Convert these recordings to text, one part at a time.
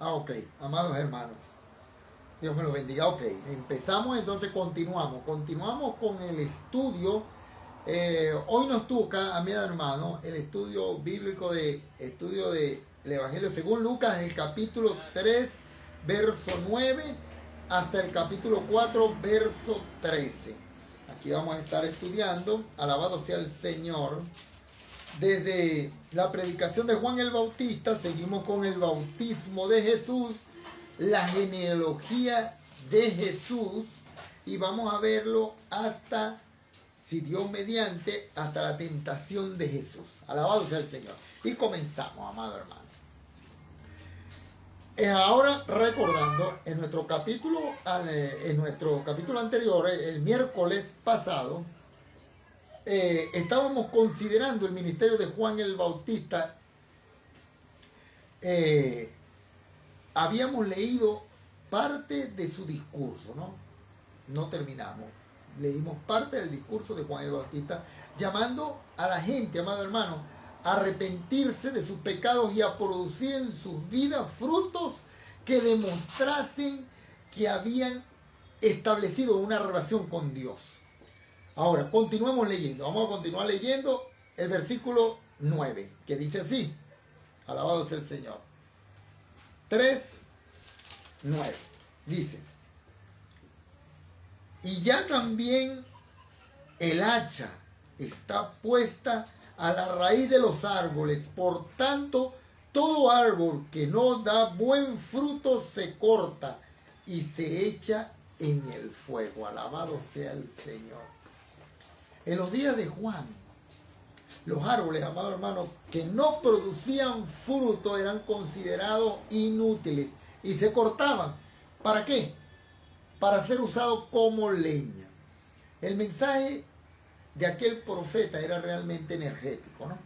Ok, amados hermanos, Dios me lo bendiga. Ok, empezamos, entonces continuamos. Continuamos con el estudio. Hoy nos toca, a mi hermano, el estudio bíblico estudio del Evangelio según Lucas, el capítulo 3, verso 9, hasta el capítulo 4, verso 13. Aquí vamos a estar estudiando, alabado sea el Señor. Desde la predicación de Juan el Bautista, seguimos con el bautismo de Jesús, la genealogía de Jesús, y vamos a verlo hasta, si Dios mediante, hasta la tentación de Jesús. Alabado sea el Señor. Y comenzamos, amado hermano. Ahora recordando, en nuestro capítulo anterior, el miércoles pasado, estábamos considerando el ministerio de Juan el Bautista. Habíamos leído parte de su discurso, ¿no? No terminamos. Leímos parte del discurso de Juan el Bautista, llamando a la gente, amado hermano, a arrepentirse de sus pecados y a producir en sus vidas frutos que demostrasen que habían establecido una relación con Dios. Ahora, continuemos leyendo. Vamos a continuar leyendo el versículo 9, que dice así. Alabado sea el Señor. 3:9. Dice: y ya también el hacha está puesta a la raíz de los árboles. Por tanto, todo árbol que no da buen fruto se corta y se echa en el fuego. Alabado sea el Señor. En los días de Juan, los árboles, amados hermanos, que no producían fruto eran considerados inútiles y se cortaban. ¿Para qué? Para ser usados como leña. El mensaje de aquel profeta era realmente energético, ¿no?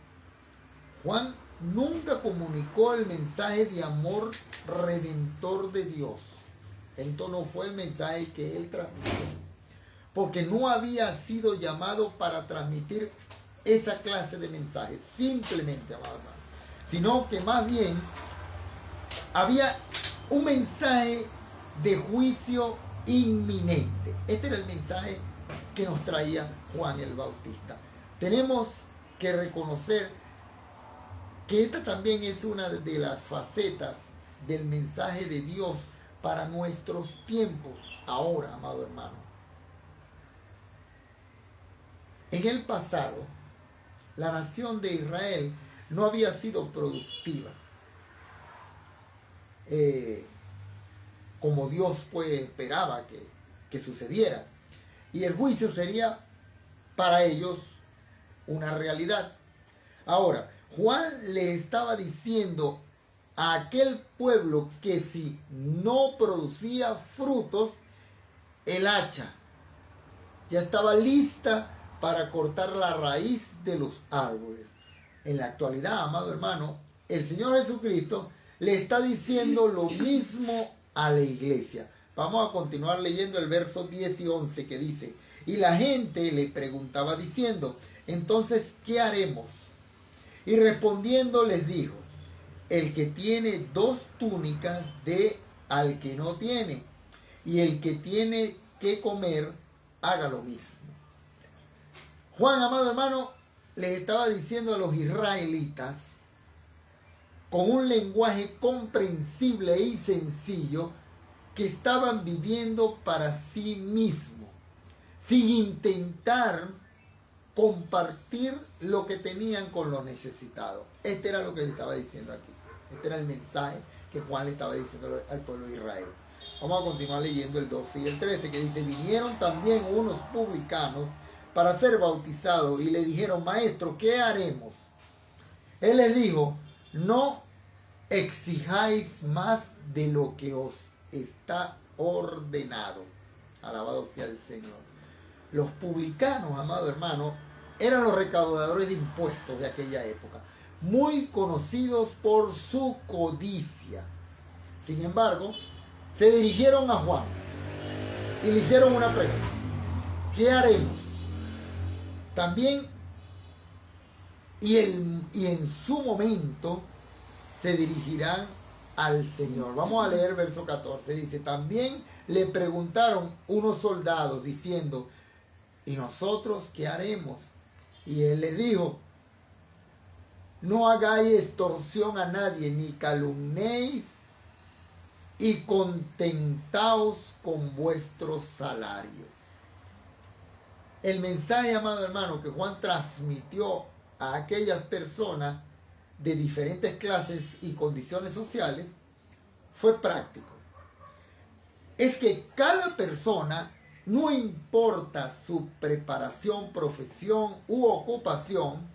Juan nunca comunicó el mensaje de amor redentor de Dios. Entonces no fue el mensaje que él transmitió, porque no había sido llamado para transmitir esa clase de mensajes, simplemente, amado hermano, sino que más bien había un mensaje de juicio inminente. Este era el mensaje que nos traía Juan el Bautista. Tenemos que reconocer que esta también es una de las facetas del mensaje de Dios para nuestros tiempos ahora, amado hermano. En el pasado, la nación de Israel no había sido productiva, como Dios pues esperaba que sucediera. Y el juicio sería para ellos una realidad. Ahora, Juan le estaba diciendo a aquel pueblo que si no producía frutos, el hacha ya estaba lista para cortar la raíz de los árboles. En la actualidad, amado hermano, el Señor Jesucristo le está diciendo lo mismo a la iglesia. Vamos a continuar leyendo el verso 10 y 11 que dice: y la gente le preguntaba diciendo, entonces, ¿qué haremos? Y respondiendo les dijo: el que tiene 2 túnicas dé al que no tiene, y el que tiene que comer haga lo mismo. Juan, amado hermano, les estaba diciendo a los israelitas, con un lenguaje comprensible y sencillo, que estaban viviendo para sí mismos, sin intentar compartir lo que tenían con los necesitados. Este era lo que le estaba diciendo aquí. Este era el mensaje que Juan le estaba diciendo al pueblo de Israel. Vamos a continuar leyendo el 12 y el 13, que dice: vinieron también unos publicanos para ser bautizados y le dijeron: maestro, ¿qué haremos? Él les dijo: no exijáis más de lo que os está ordenado. Alabado sea el Señor. Los publicanos, amado hermano, eran los recaudadores de impuestos de aquella época, muy conocidos por su codicia. Sin embargo, se dirigieron a Juan y le hicieron una pregunta: ¿qué haremos? También, y en su momento, se dirigirán al Señor. Vamos a leer verso 14. Dice, también le preguntaron unos soldados diciendo, ¿y nosotros qué haremos? Y él les dijo, no hagáis extorsión a nadie, ni calumniéis, y contentaos con vuestro salario. El mensaje, amado hermano, que Juan transmitió a aquellas personas de diferentes clases y condiciones sociales fue práctico. Es que cada persona, no importa su preparación, profesión u ocupación,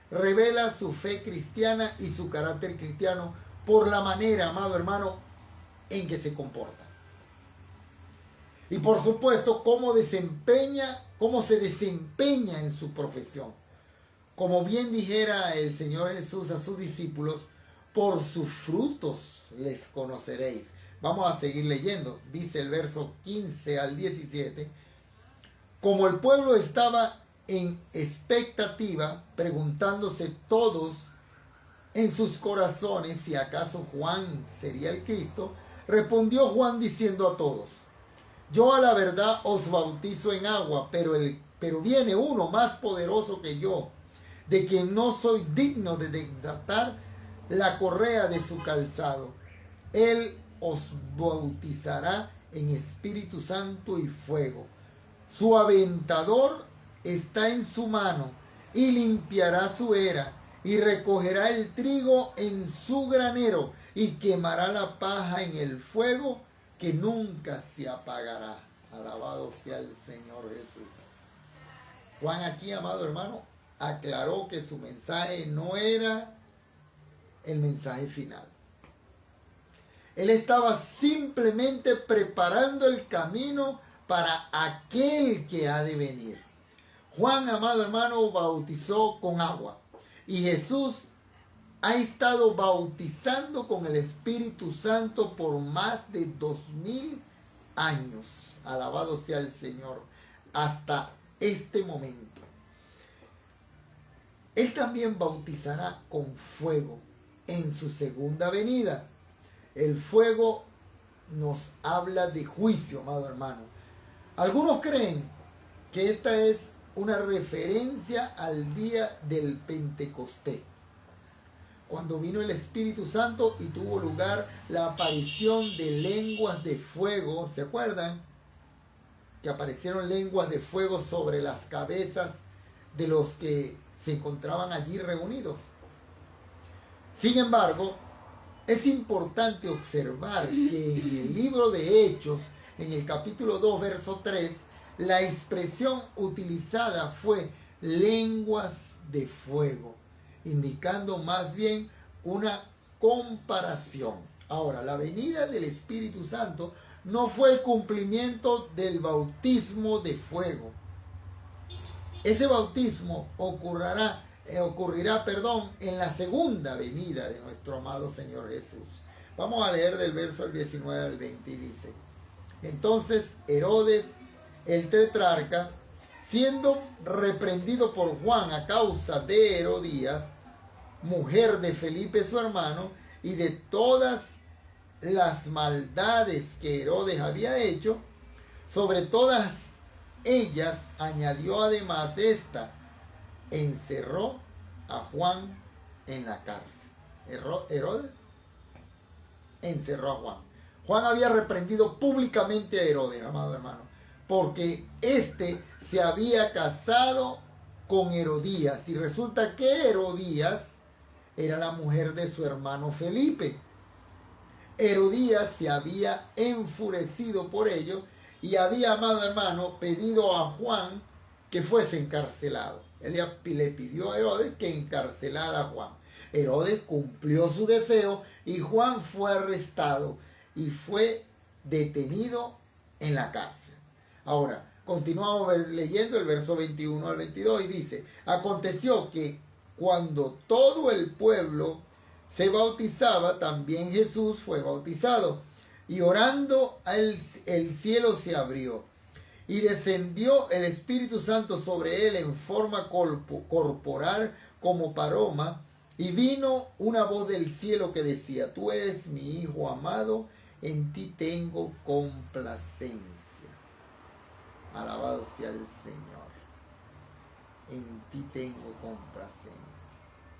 revela su fe cristiana y su carácter cristiano por la manera, amado hermano, en que se comporta. Y por supuesto, cómo se desempeña en su profesión. Como bien dijera el Señor Jesús a sus discípulos, por sus frutos les conoceréis. Vamos a seguir leyendo. Dice el verso 15 al 17. Como el pueblo estaba en expectativa, preguntándose todos en sus corazones si acaso Juan sería el Cristo, respondió Juan diciendo a todos, yo a la verdad os bautizo en agua, pero viene uno más poderoso que yo, de quien no soy digno de desatar la correa de su calzado. Él os bautizará en Espíritu Santo y fuego. Su aventador está en su mano y limpiará su era y recogerá el trigo en su granero y quemará la paja en el fuego que nunca se apagará. Alabado sea el Señor Jesús. Juan aquí, amado hermano, aclaró que su mensaje no era el mensaje final. Él estaba simplemente preparando el camino para aquel que ha de venir. Juan, amado hermano, bautizó con agua. Y Jesús ha estado bautizando con el Espíritu Santo por más de 2000 años. Alabado sea el Señor. Hasta este momento. Él también bautizará con fuego en su segunda venida. El fuego nos habla de juicio, amado hermano. Algunos creen que esta es una referencia al día del Pentecostés, cuando vino el Espíritu Santo y tuvo lugar la aparición de lenguas de fuego. ¿Se acuerdan? Que aparecieron lenguas de fuego sobre las cabezas de los que se encontraban allí reunidos. Sin embargo, es importante observar que en el libro de Hechos, en el capítulo 2, verso 3, la expresión utilizada fue lenguas de fuego, indicando más bien una comparación. Ahora, la venida del Espíritu Santo no fue el cumplimiento del bautismo de fuego. Ese bautismo ocurrirá en la segunda venida de nuestro amado Señor Jesús. Vamos a leer del verso 19 al 20 y dice, entonces Herodes, el tetrarca, siendo reprendido por Juan a causa de Herodías, mujer de Felipe su hermano, y de todas las maldades que Herodes había hecho, sobre todas ellas añadió además esta, encerró a Juan en la cárcel. Herodes encerró a Juan. Juan había reprendido públicamente a Herodes, amado hermano, porque éste se había casado con Herodías, y resulta que Herodías era la mujer de su hermano Felipe. Herodías se había enfurecido por ello y había, amado hermano, pedido a Juan que fuese encarcelado. Él le pidió a Herodes que encarcelara a Juan. Herodes cumplió su deseo y Juan fue arrestado y fue detenido en la cárcel. Ahora, continuamos leyendo el verso 21 al 22 y dice, aconteció que cuando todo el pueblo se bautizaba, también Jesús fue bautizado. Y orando, el cielo se abrió. Y descendió el Espíritu Santo sobre él en forma corporal como paloma. Y vino una voz del cielo que decía: tú eres mi hijo amado, en ti tengo complacencia. Alabado sea el Señor. En ti tengo complacencia.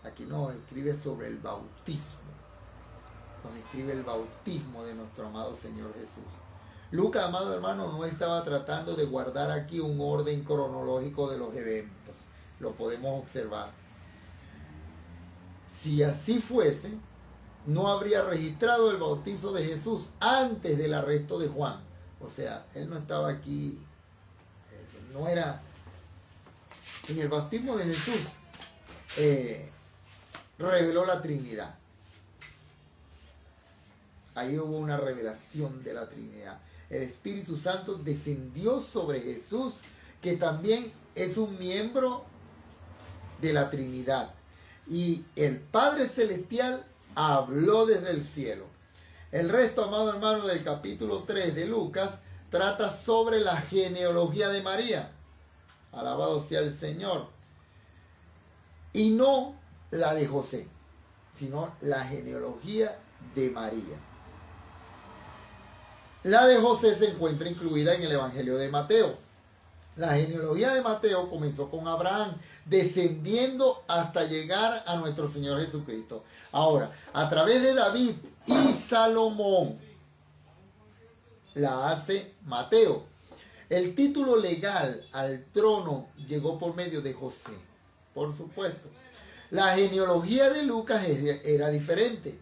Aquí nos escribe sobre el bautismo. Nos escribe el bautismo de nuestro amado Señor Jesús. Lucas, amado hermano, no estaba tratando de guardar aquí un orden cronológico de los eventos. Lo podemos observar. Si así fuese, no habría registrado el bautizo de Jesús antes del arresto de Juan. O sea, él no estaba aquí, no era... En el bautismo de Jesús reveló la Trinidad. Ahí hubo una revelación de la Trinidad. El Espíritu Santo descendió sobre Jesús, que también es un miembro de la Trinidad. Y el Padre Celestial habló desde el cielo. El resto, amado hermano, del capítulo 3 de Lucas trata sobre la genealogía de María. Alabado sea el Señor. Y no la de José, sino la genealogía de María. La de José se encuentra incluida en el Evangelio de Mateo. La genealogía de Mateo comenzó con Abraham, descendiendo hasta llegar a nuestro Señor Jesucristo. Ahora, a través de David y Salomón, la hace Mateo. El título legal al trono llegó por medio de José, por supuesto. La genealogía de Lucas era diferente.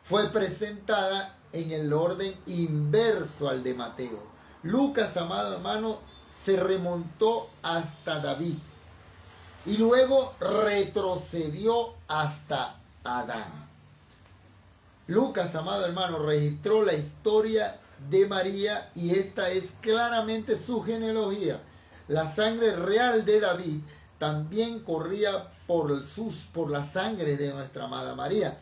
Fue presentada en el orden inverso al de Mateo. Lucas, amado hermano, se remontó hasta David y luego retrocedió hasta Adán. Lucas, amado hermano, registró la historia de María y esta es claramente su genealogía. La sangre real de David también corría por la sangre de nuestra amada María.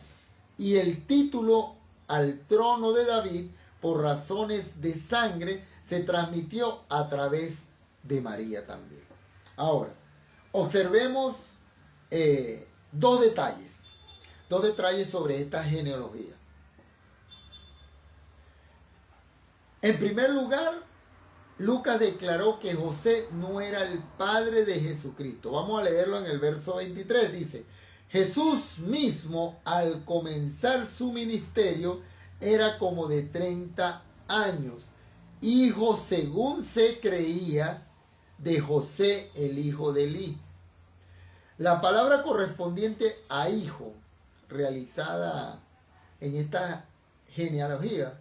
Y el título al trono de David, por razones de sangre, se transmitió a través de María también. Ahora, observemos dos detalles sobre esta genealogía. En primer lugar, Lucas declaró que José no era el padre de Jesucristo. Vamos a leerlo en el verso 23. Dice: Jesús mismo, al comenzar su ministerio, era como de 30 años, hijo, según se creía, de José, el hijo de Elí. La palabra correspondiente a hijo, realizada en esta genealogía,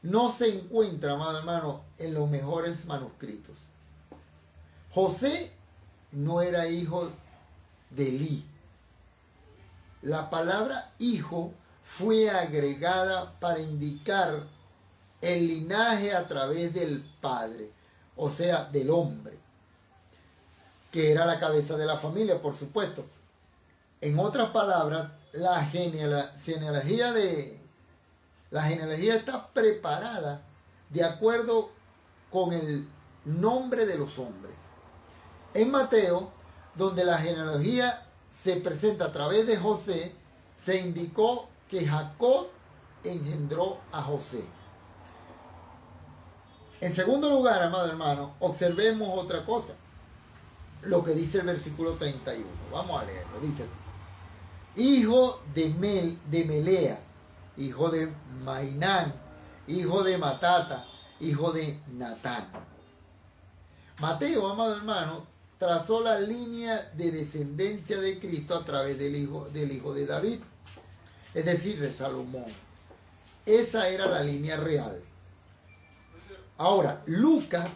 no se encuentra, amado hermano, en los mejores manuscritos. José no era hijo de Elí. La palabra hijo fue agregada para indicar el linaje a través del padre, o sea, del hombre, que era la cabeza de la familia, por supuesto. En otras palabras, la genealogía está preparada de acuerdo con el nombre de los hombres. En Mateo, donde la genealogía se presenta a través de José, se indicó que Jacob engendró a José. En segundo lugar, amado hermano, observemos otra cosa. Lo que dice el versículo 31. Vamos a leerlo. Dice así: hijo de Melea, hijo de Mainán, hijo de Matata, hijo de Natán. Mateo, amado hermano, trazó la línea de descendencia de Cristo a través del hijo de David, es decir, de Salomón. Esa era la línea real. Ahora, Lucas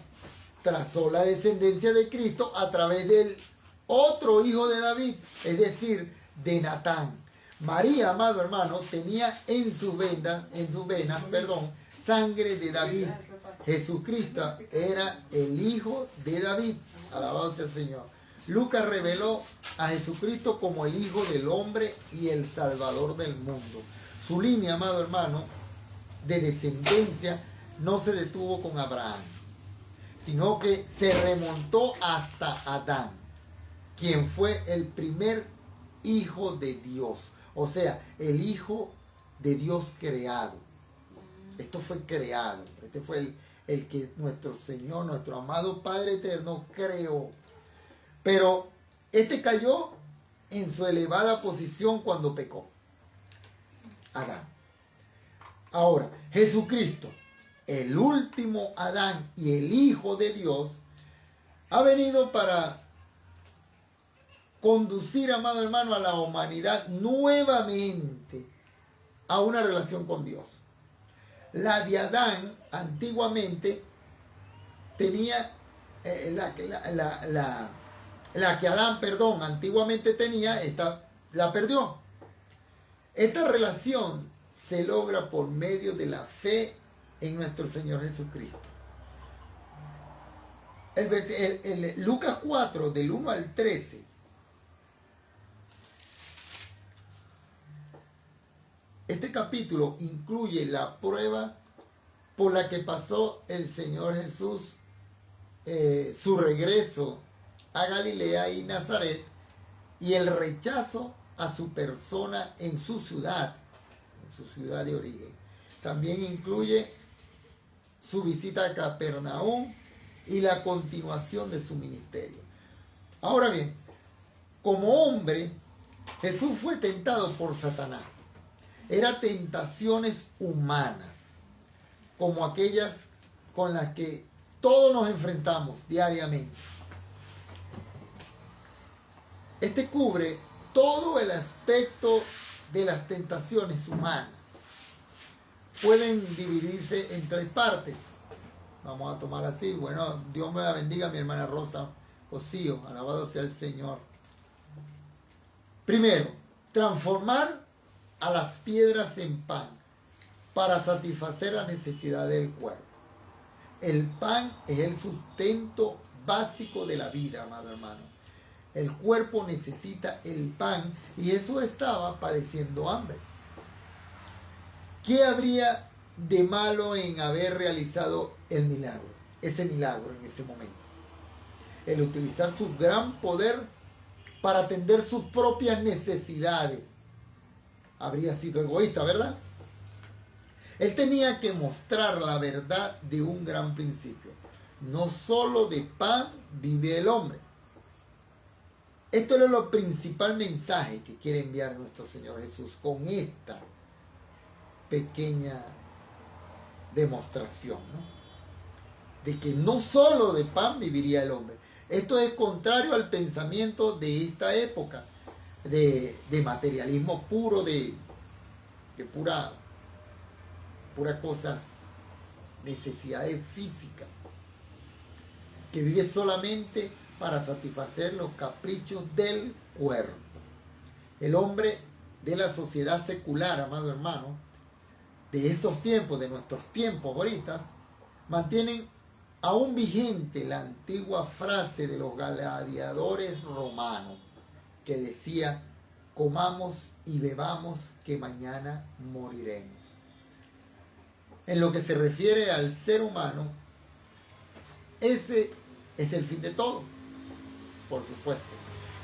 trazó la descendencia de Cristo a través del otro hijo de David, es decir, de Natán. María, amado hermano, tenía en sus venas, sangre de David. Jesucristo era el hijo de David. Alabado sea el Señor. Lucas reveló a Jesucristo como el Hijo del Hombre y el Salvador del mundo. Su línea, amado hermano, de descendencia no se detuvo con Abraham, sino que se remontó hasta Adán, quien fue el primer hijo de Dios. O sea, el hijo de Dios creado. Esto fue creado. Este fue el que nuestro Señor, nuestro amado Padre Eterno creó. Pero este cayó en su elevada posición cuando pecó. Adán. Ahora, Jesucristo, el último Adán y el Hijo de Dios, ha venido para conducir, amado hermano, a la humanidad nuevamente a una relación con Dios. La de Adán antiguamente tenía, la que Adán, antiguamente tenía, la perdió. Esta relación se logra por medio de la fe en nuestro Señor Jesucristo. Lucas 4, del 1 al 13. Este capítulo incluye la prueba por la que pasó el Señor Jesús, su regreso a Galilea y Nazaret, y el rechazo a su persona en su ciudad de origen. También incluye su visita a Capernaum y la continuación de su ministerio. Ahora bien, como hombre, Jesús fue tentado por Satanás. Eran tentaciones humanas, como aquellas con las que todos nos enfrentamos diariamente. Este cubre todo el aspecto de las tentaciones humanas. Pueden dividirse en 3 partes. Vamos a tomar así. Bueno, Dios me la bendiga, mi hermana Rosa Cosío. Alabado sea el Señor. Primero, transformar a las piedras en pan para satisfacer la necesidad del cuerpo. El pan es el sustento básico de la vida, amado hermano. El cuerpo necesita el pan y eso estaba padeciendo hambre. ¿Qué habría de malo en haber realizado el milagro? Ese milagro en ese momento. El utilizar su gran poder para atender sus propias necesidades. Habría sido egoísta, ¿verdad? Él tenía que mostrar la verdad de un gran principio. No solo de pan vive el hombre. Esto es lo principal mensaje que quiere enviar nuestro Señor Jesús con esta pequeña demostración, ¿no? De que no solo de pan viviría el hombre. Esto es contrario al pensamiento de esta época, de materialismo puro, de pura cosas, necesidades físicas, que vive solamente para satisfacer los caprichos del cuerpo. El hombre de la sociedad secular, amado hermano, de estos tiempos, de nuestros tiempos ahorita, mantienen aún vigente la antigua frase de los gladiadores romanos que decía: comamos y bebamos que mañana moriremos. En lo que se refiere al ser humano, ese es el fin de todo, por supuesto.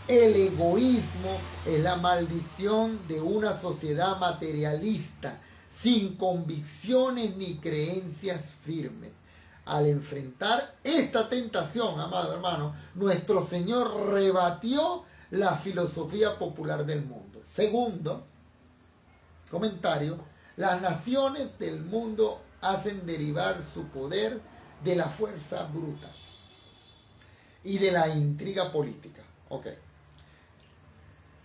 El egoísmo es la maldición de una sociedad materialista, sin convicciones ni creencias firmes. Al enfrentar esta tentación, amado hermano, nuestro Señor rebatió la filosofía popular del mundo. Segundo comentario: las naciones del mundo hacen derivar su poder de la fuerza bruta y de la intriga política. Ok.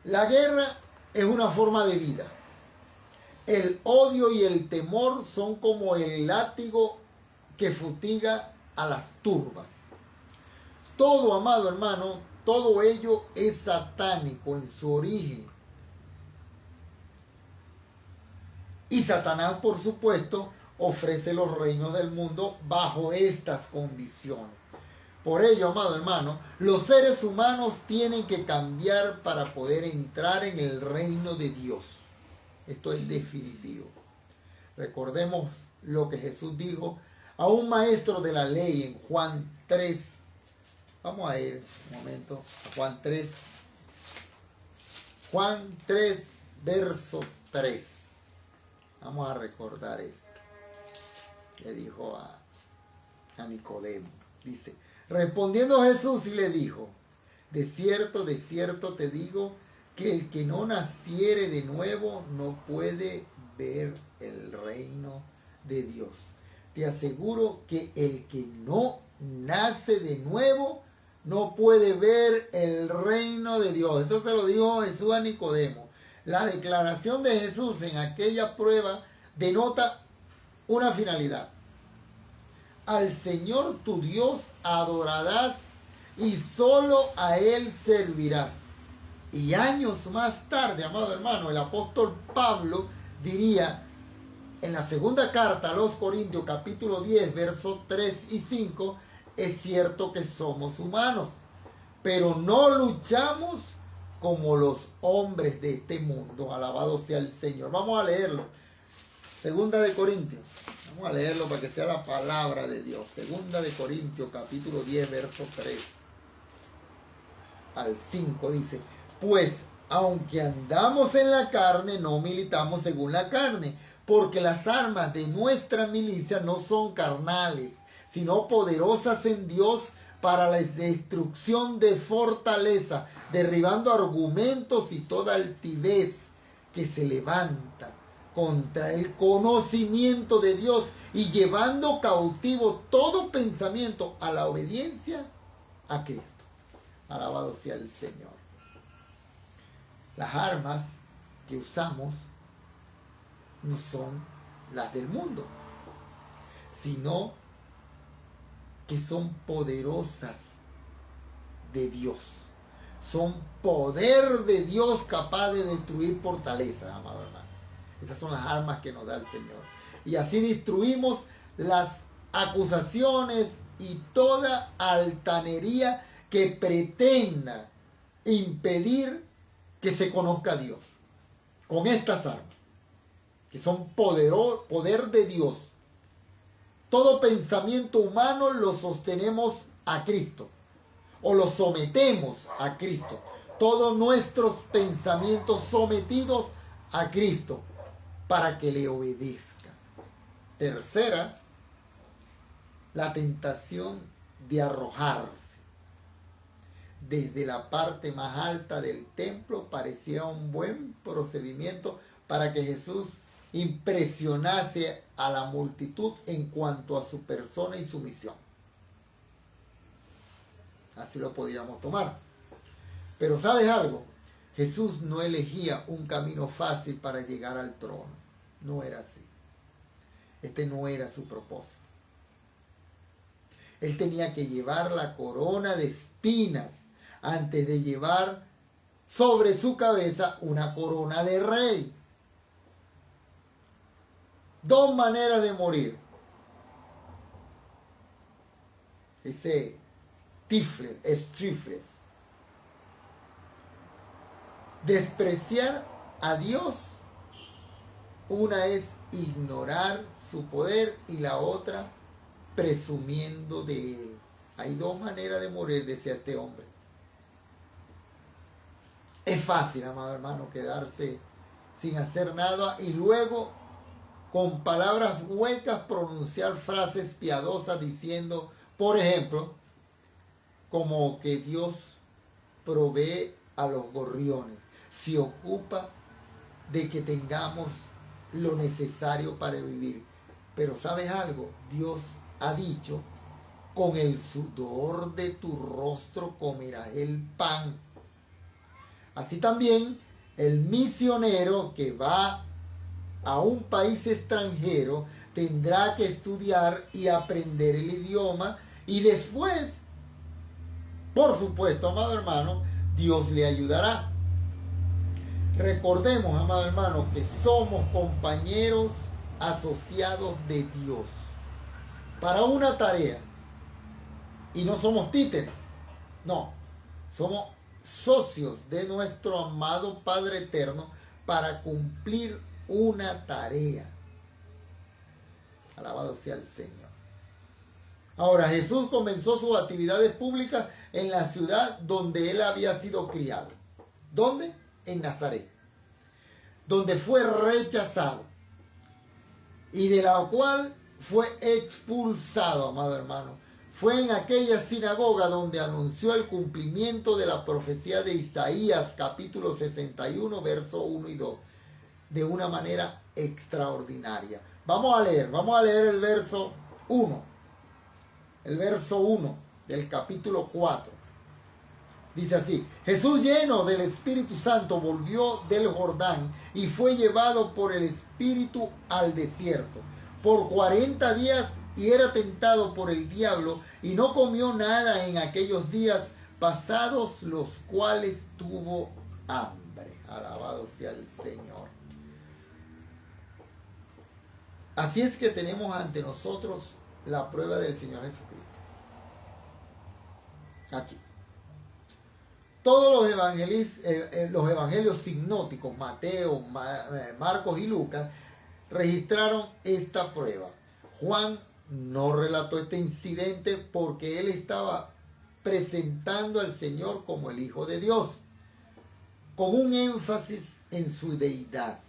La guerra es una forma de vida. El odio y el temor son como el látigo que futiga a las turbas. Todo, amado hermano, todo ello es satánico en su origen. Y Satanás, por supuesto, ofrece los reinos del mundo bajo estas condiciones. Por ello, amado hermano, los seres humanos tienen que cambiar para poder entrar en el reino de Dios. Esto es definitivo. Recordemos lo que Jesús dijo a un maestro de la ley en Juan 3. Vamos a ir un momento a Juan 3. Juan 3, verso 3. Vamos a recordar esto. Le dijo a Nicodemo. Dice, respondiendo Jesús y le dijo, de cierto te digo, que el que no naciere de nuevo no puede ver el reino de Dios. Te aseguro que el que no nace de nuevo no puede ver el reino de Dios. Esto se lo dijo Jesús a Nicodemo. La declaración de Jesús en aquella prueba denota una finalidad. Al Señor tu Dios adorarás y solo a Él servirás. Y años más tarde, amado hermano, el apóstol Pablo diría en la segunda carta a los Corintios, capítulo 10, versos 3 y 5, es cierto que somos humanos, pero no luchamos como los hombres de este mundo. Alabado sea el Señor. Vamos a leerlo. Segunda de Corintios. Vamos a leerlo para que sea la palabra de Dios. Segunda de Corintios, capítulo 10, verso 3 al 5 dice, pues aunque andamos en la carne, no militamos según la carne, porque las armas de nuestra milicia no son carnales, sino poderosas en Dios para la destrucción de fortaleza, derribando argumentos y toda altivez que se levanta contra el conocimiento de Dios y llevando cautivo todo pensamiento a la obediencia a Cristo. Alabado sea el Señor. Las armas que usamos no son las del mundo, sino que son poderosas de Dios. Son poder de Dios capaz de destruir fortalezas, amado hermano. Esas son las armas que nos da el Señor. Y así destruimos las acusaciones y toda altanería que pretenda impedir que se conozca a Dios. Con estas armas, que son poder de Dios. Todo pensamiento humano lo sostenemos a Cristo, o lo sometemos a Cristo. Todos nuestros pensamientos sometidos a Cristo, para que le obedezca. Tercera, la tentación de arrojarse. Desde la parte más alta del templo parecía un buen procedimiento para que Jesús impresionase a la multitud en cuanto a su persona y su misión. Así lo podríamos tomar. Pero ¿sabes algo? Jesús no elegía un camino fácil para llegar al trono. No era así. Este no era su propósito. Él tenía que llevar la corona de espinas antes de llevar sobre su cabeza una corona de rey. Dos maneras de morir. Dice Stifler. Despreciar a Dios. Una es ignorar su poder y la otra presumiendo de él. Hay dos maneras de morir, decía este hombre. Es fácil, amado hermano, quedarse sin hacer nada y luego con palabras huecas pronunciar frases piadosas diciendo, por ejemplo, como que Dios provee a los gorriones, se ocupa de que tengamos lo necesario para vivir. Pero ¿sabes algo? Dios ha dicho, con el sudor de tu rostro comerás el pan. Así también el misionero que va a un país extranjero tendrá que estudiar y aprender el idioma y después, por supuesto, amado hermano, Dios le ayudará. Recordemos, amado hermano, que somos compañeros asociados de Dios para una tarea y no somos títeres, no, somos socios de nuestro amado Padre Eterno para cumplir una tarea. Alabado sea el Señor. Ahora, Jesús comenzó sus actividades públicas en la ciudad donde él había sido criado. ¿Dónde? en Nazaret, donde fue rechazado y de la cual fue expulsado, amado hermano. Fue en aquella sinagoga donde anunció el cumplimiento de la profecía de Isaías, capítulo 61, versos 1 y 2, de una manera extraordinaria. Vamos a leer el verso 1. El verso 1 del capítulo 4. Dice así: Jesús, lleno del Espíritu Santo, volvió del Jordán y fue llevado por el Espíritu al desierto por 40 días, y era tentado por el diablo, y no comió nada en aquellos días, pasados los cuales tuvo hambre. Alabado sea el Señor. Así es que tenemos ante nosotros la prueba del Señor Jesucristo. Aquí. Todos los evangelios sinópticos, Mateo, Marcos y Lucas, registraron esta prueba. Juan no relató este incidente porque él estaba presentando al Señor como el Hijo de Dios, con un énfasis en su deidad.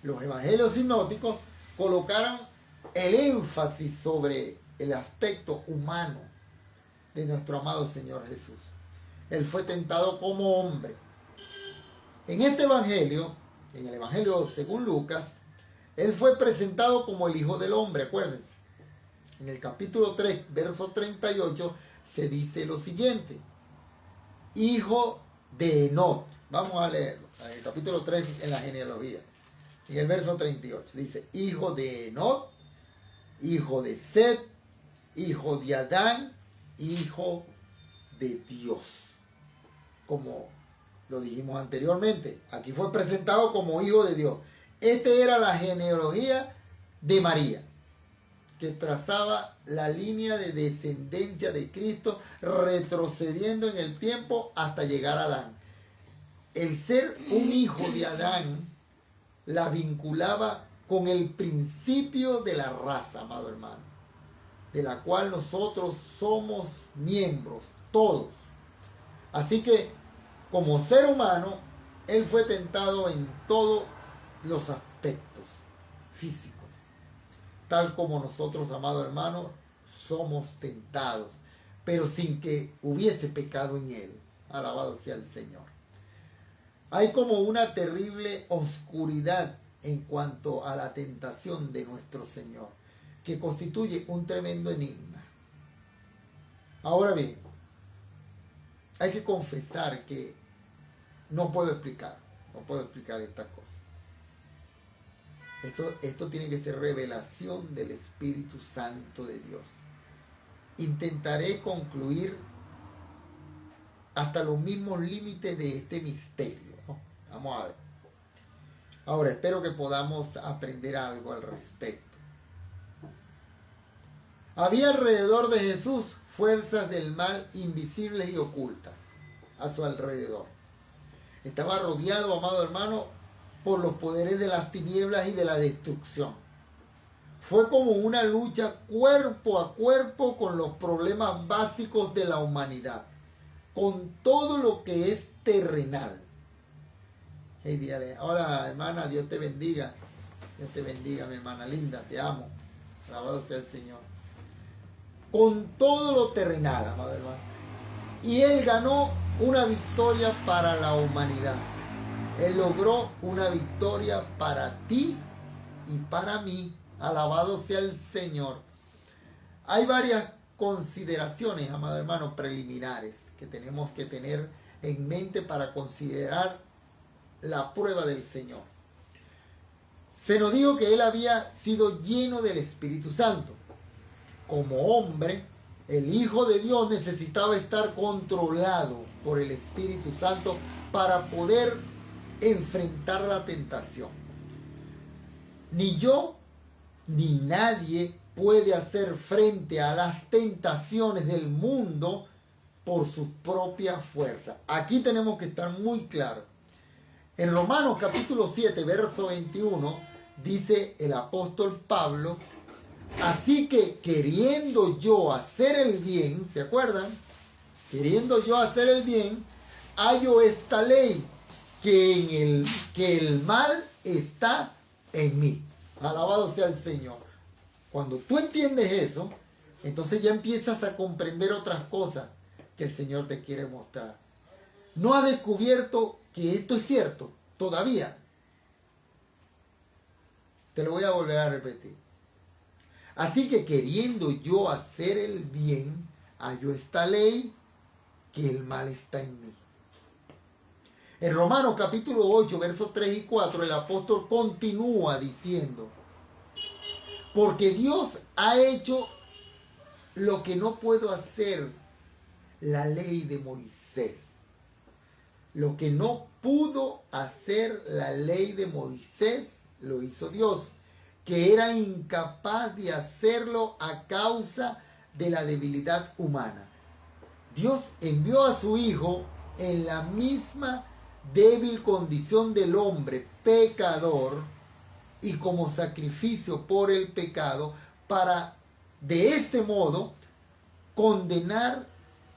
Los evangelios sinópticos colocaron el énfasis sobre el aspecto humano de nuestro amado Señor Jesús. Él fue tentado como hombre. En este evangelio, en el evangelio según Lucas, él fue presentado como el Hijo del Hombre, acuérdense. En el capítulo 3, verso 38, se dice lo siguiente: Hijo de Enoc. Vamos a leerlo. En el capítulo 3, en la genealogía. En el verso 38, dice: Hijo de Enoc, hijo de Set, hijo de Adán, hijo de Dios. Como lo dijimos anteriormente, aquí fue presentado como Hijo de Dios. Esta era la genealogía de María, que trazaba la línea de descendencia de Cristo, retrocediendo en el tiempo hasta llegar a Adán. El ser un hijo de Adán la vinculaba con el principio de la raza, amado hermano, de la cual nosotros somos miembros, todos. Así que, como ser humano, él fue tentado en todos los aspectos físicos, tal como nosotros, amado hermano, somos tentados, pero sin que hubiese pecado en él. Alabado sea el Señor. Hay como una terrible oscuridad en cuanto a la tentación de nuestro Señor, que constituye un tremendo enigma. Ahora bien, hay que confesar que no puedo explicar estas cosas. Esto tiene que ser revelación del Espíritu Santo de Dios. Intentaré concluir hasta los mismos límites de este misterio, ¿no? Vamos a ver. Ahora, espero que podamos aprender algo al respecto. Había alrededor de Jesús fuerzas del mal invisibles y ocultas a su alrededor. Estaba rodeado, amado hermano, por los poderes de las tinieblas y de la destrucción. Fue como una lucha cuerpo a cuerpo con los problemas básicos de la humanidad, con todo lo que es terrenal. Hey, dígale: hola hermana, Dios te bendiga. Dios te bendiga, mi hermana linda, te amo. Alabado sea el Señor. Con todo lo terrenal, amado hermano. Y él ganó una victoria para la humanidad. Él logró una victoria para ti y para mí. Alabado sea el Señor. Hay varias consideraciones, amado hermano, preliminares que tenemos que tener en mente para considerar la prueba del Señor. Se nos dijo que él había sido lleno del Espíritu Santo. Como hombre, el Hijo de Dios necesitaba estar controlado por el Espíritu Santo para poder enfrentar la tentación. Ni yo ni nadie puede hacer frente a las tentaciones del mundo por su propia fuerza. Aquí tenemos que estar muy claros. En Romanos capítulo 7, verso 21, dice el apóstol Pablo: así que queriendo yo hacer el bien, ¿se acuerdan? Queriendo yo hacer el bien, hallo esta ley, que el mal está en mí. Alabado sea el Señor. Cuando tú entiendes eso, entonces ya empiezas a comprender otras cosas que el Señor te quiere mostrar. No has descubierto que esto es cierto todavía. Te lo voy a volver a repetir. Así que queriendo yo hacer el bien, hallo esta ley, que el mal está en mí. En Romanos capítulo 8, versos 3 y 4, el apóstol continúa diciendo, porque Dios ha hecho lo que no puedo hacer la ley de Moisés. Lo que no pudo hacer la ley de Moisés, lo hizo Dios, que era incapaz de hacerlo a causa de la debilidad humana. Dios envió a su Hijo en la misma débil condición del hombre pecador y como sacrificio por el pecado para de este modo condenar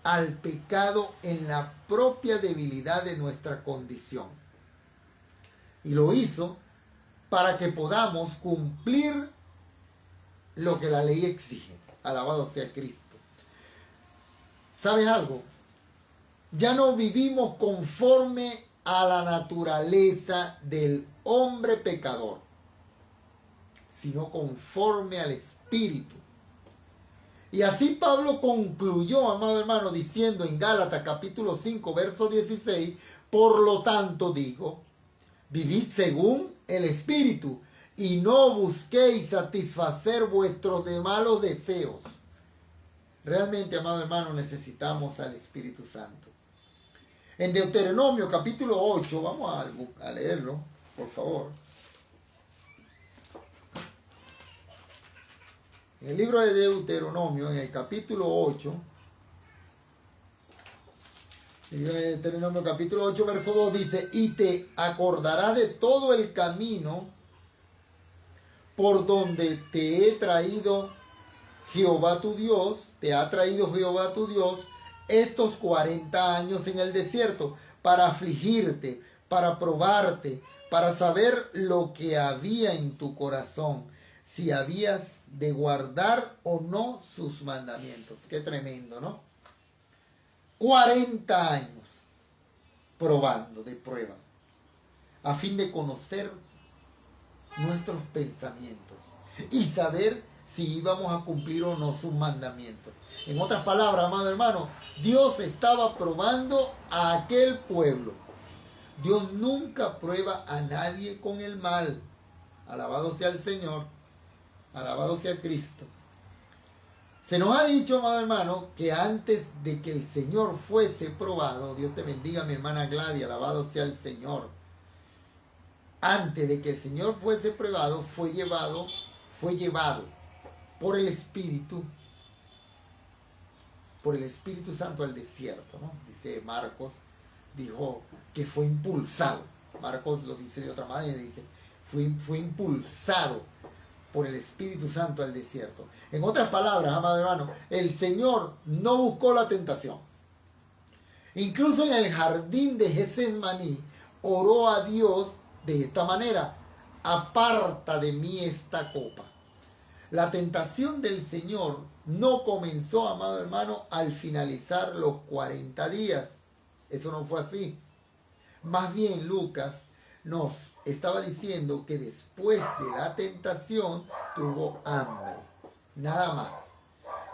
al pecado en la propia debilidad de nuestra condición. Y lo hizo para que podamos cumplir lo que la ley exige. Alabado sea Cristo. ¿Sabes algo? Ya no vivimos conforme a la naturaleza del hombre pecador, sino conforme al Espíritu. Y así Pablo concluyó, amado hermano, diciendo en Gálatas capítulo 5, verso 16, por lo tanto digo, vivid según el Espíritu, y no busquéis satisfacer vuestros de malos deseos. Realmente, amado hermano, necesitamos al Espíritu Santo. En Deuteronomio capítulo 8, vamos a leerlo, por favor. En el libro de Deuteronomio, en el capítulo 8, el libro de Deuteronomio capítulo 8, verso 2 dice, y te acordarás de todo el camino por donde te he traído Jehová tu Dios, te ha traído Jehová tu Dios estos 40 años en el desierto para afligirte, para probarte, para saber lo que había en tu corazón, si habías de guardar o no sus mandamientos. Qué tremendo, ¿no? 40 años probando de prueba, a fin de conocer nuestros pensamientos y saber si íbamos a cumplir o no sus mandamientos. En otras palabras, amado hermano, Dios estaba probando a aquel pueblo. Dios nunca prueba a nadie con el mal. Alabado sea el Señor. Alabado sea Cristo. Se nos ha dicho, amado hermano, que antes de que el Señor fuese probado, Dios te bendiga, mi hermana Gladys, alabado sea el Señor. Antes de que el Señor fuese probado, fue llevado por el Espíritu Santo al desierto, ¿no? Dice Marcos, dijo que fue impulsado. Marcos lo dice de otra manera, dice, fue impulsado por el Espíritu Santo al desierto. En otras palabras, amado hermano, el Señor no buscó la tentación. Incluso en el jardín de Getsemaní, oró a Dios de esta manera, aparta de mí esta copa. La tentación del Señor no comenzó, amado hermano, al finalizar los 40 días. Eso no fue así. Más bien, Lucas nos estaba diciendo que después de la tentación tuvo hambre. Nada más.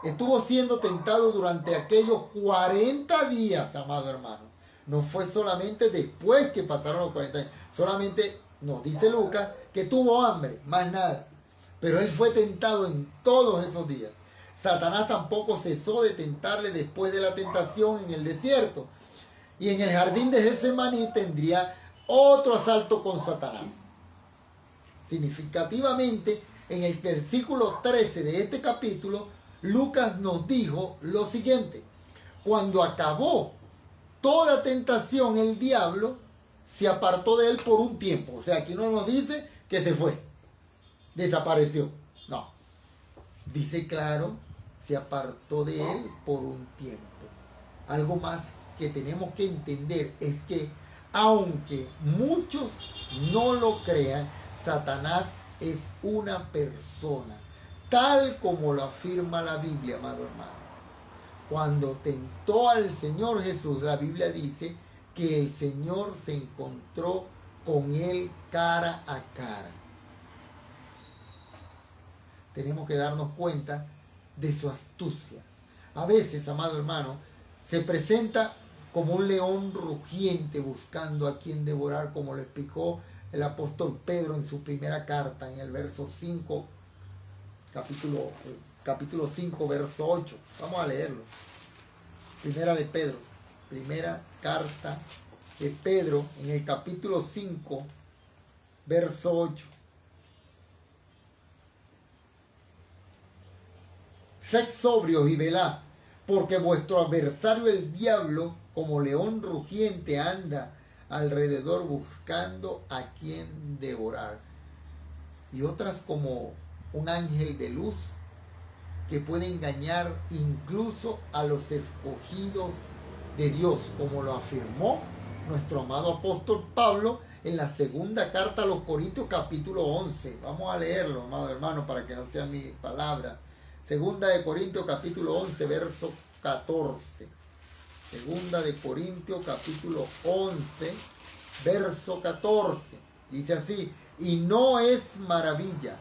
Estuvo siendo tentado durante aquellos 40 días, amado hermano. No fue solamente después que pasaron los 40 años. Solamente nos dice Lucas que tuvo hambre, más nada. Pero él fue tentado en todos esos días. Satanás tampoco cesó de tentarle después de la tentación en el desierto. Y en el jardín de Getsemaní tendría otro asalto con Satanás. Significativamente, en el versículo 13 de este capítulo, Lucas nos dijo lo siguiente. Cuando acabó toda tentación, el diablo se apartó de él por un tiempo. O sea, aquí no nos dice que se fue, desapareció. No. Dice claro, se apartó de él por un tiempo. Algo más que tenemos que entender es que Aunque muchos no lo crean, Satanás es una persona, tal como lo afirma la Biblia, amado hermano. Cuando tentó al Señor Jesús, la Biblia dice que el Señor se encontró con él cara a cara. Tenemos que darnos cuenta de su astucia. A veces, amado hermano, se presenta como un león rugiente buscando a quien devorar, como lo explicó el apóstol Pedro en su primera carta, en el verso 5, capítulo 5, verso 8. Vamos a leerlo. Primera de Pedro, primera carta de Pedro, en el capítulo 5, verso 8. Sed sobrios y velad, porque vuestro adversario el diablo, como león rugiente, anda alrededor buscando a quien devorar. Y otras como un ángel de luz que puede engañar incluso a los escogidos de Dios, como lo afirmó nuestro amado apóstol Pablo en la segunda carta a los Corintios, capítulo 11. Vamos a leerlo, amado hermano, para que no sea mi palabra. Segunda de Corintios, capítulo 11, verso 14. Segunda de Corintios, capítulo 11, verso 14. Dice así: y no es maravilla,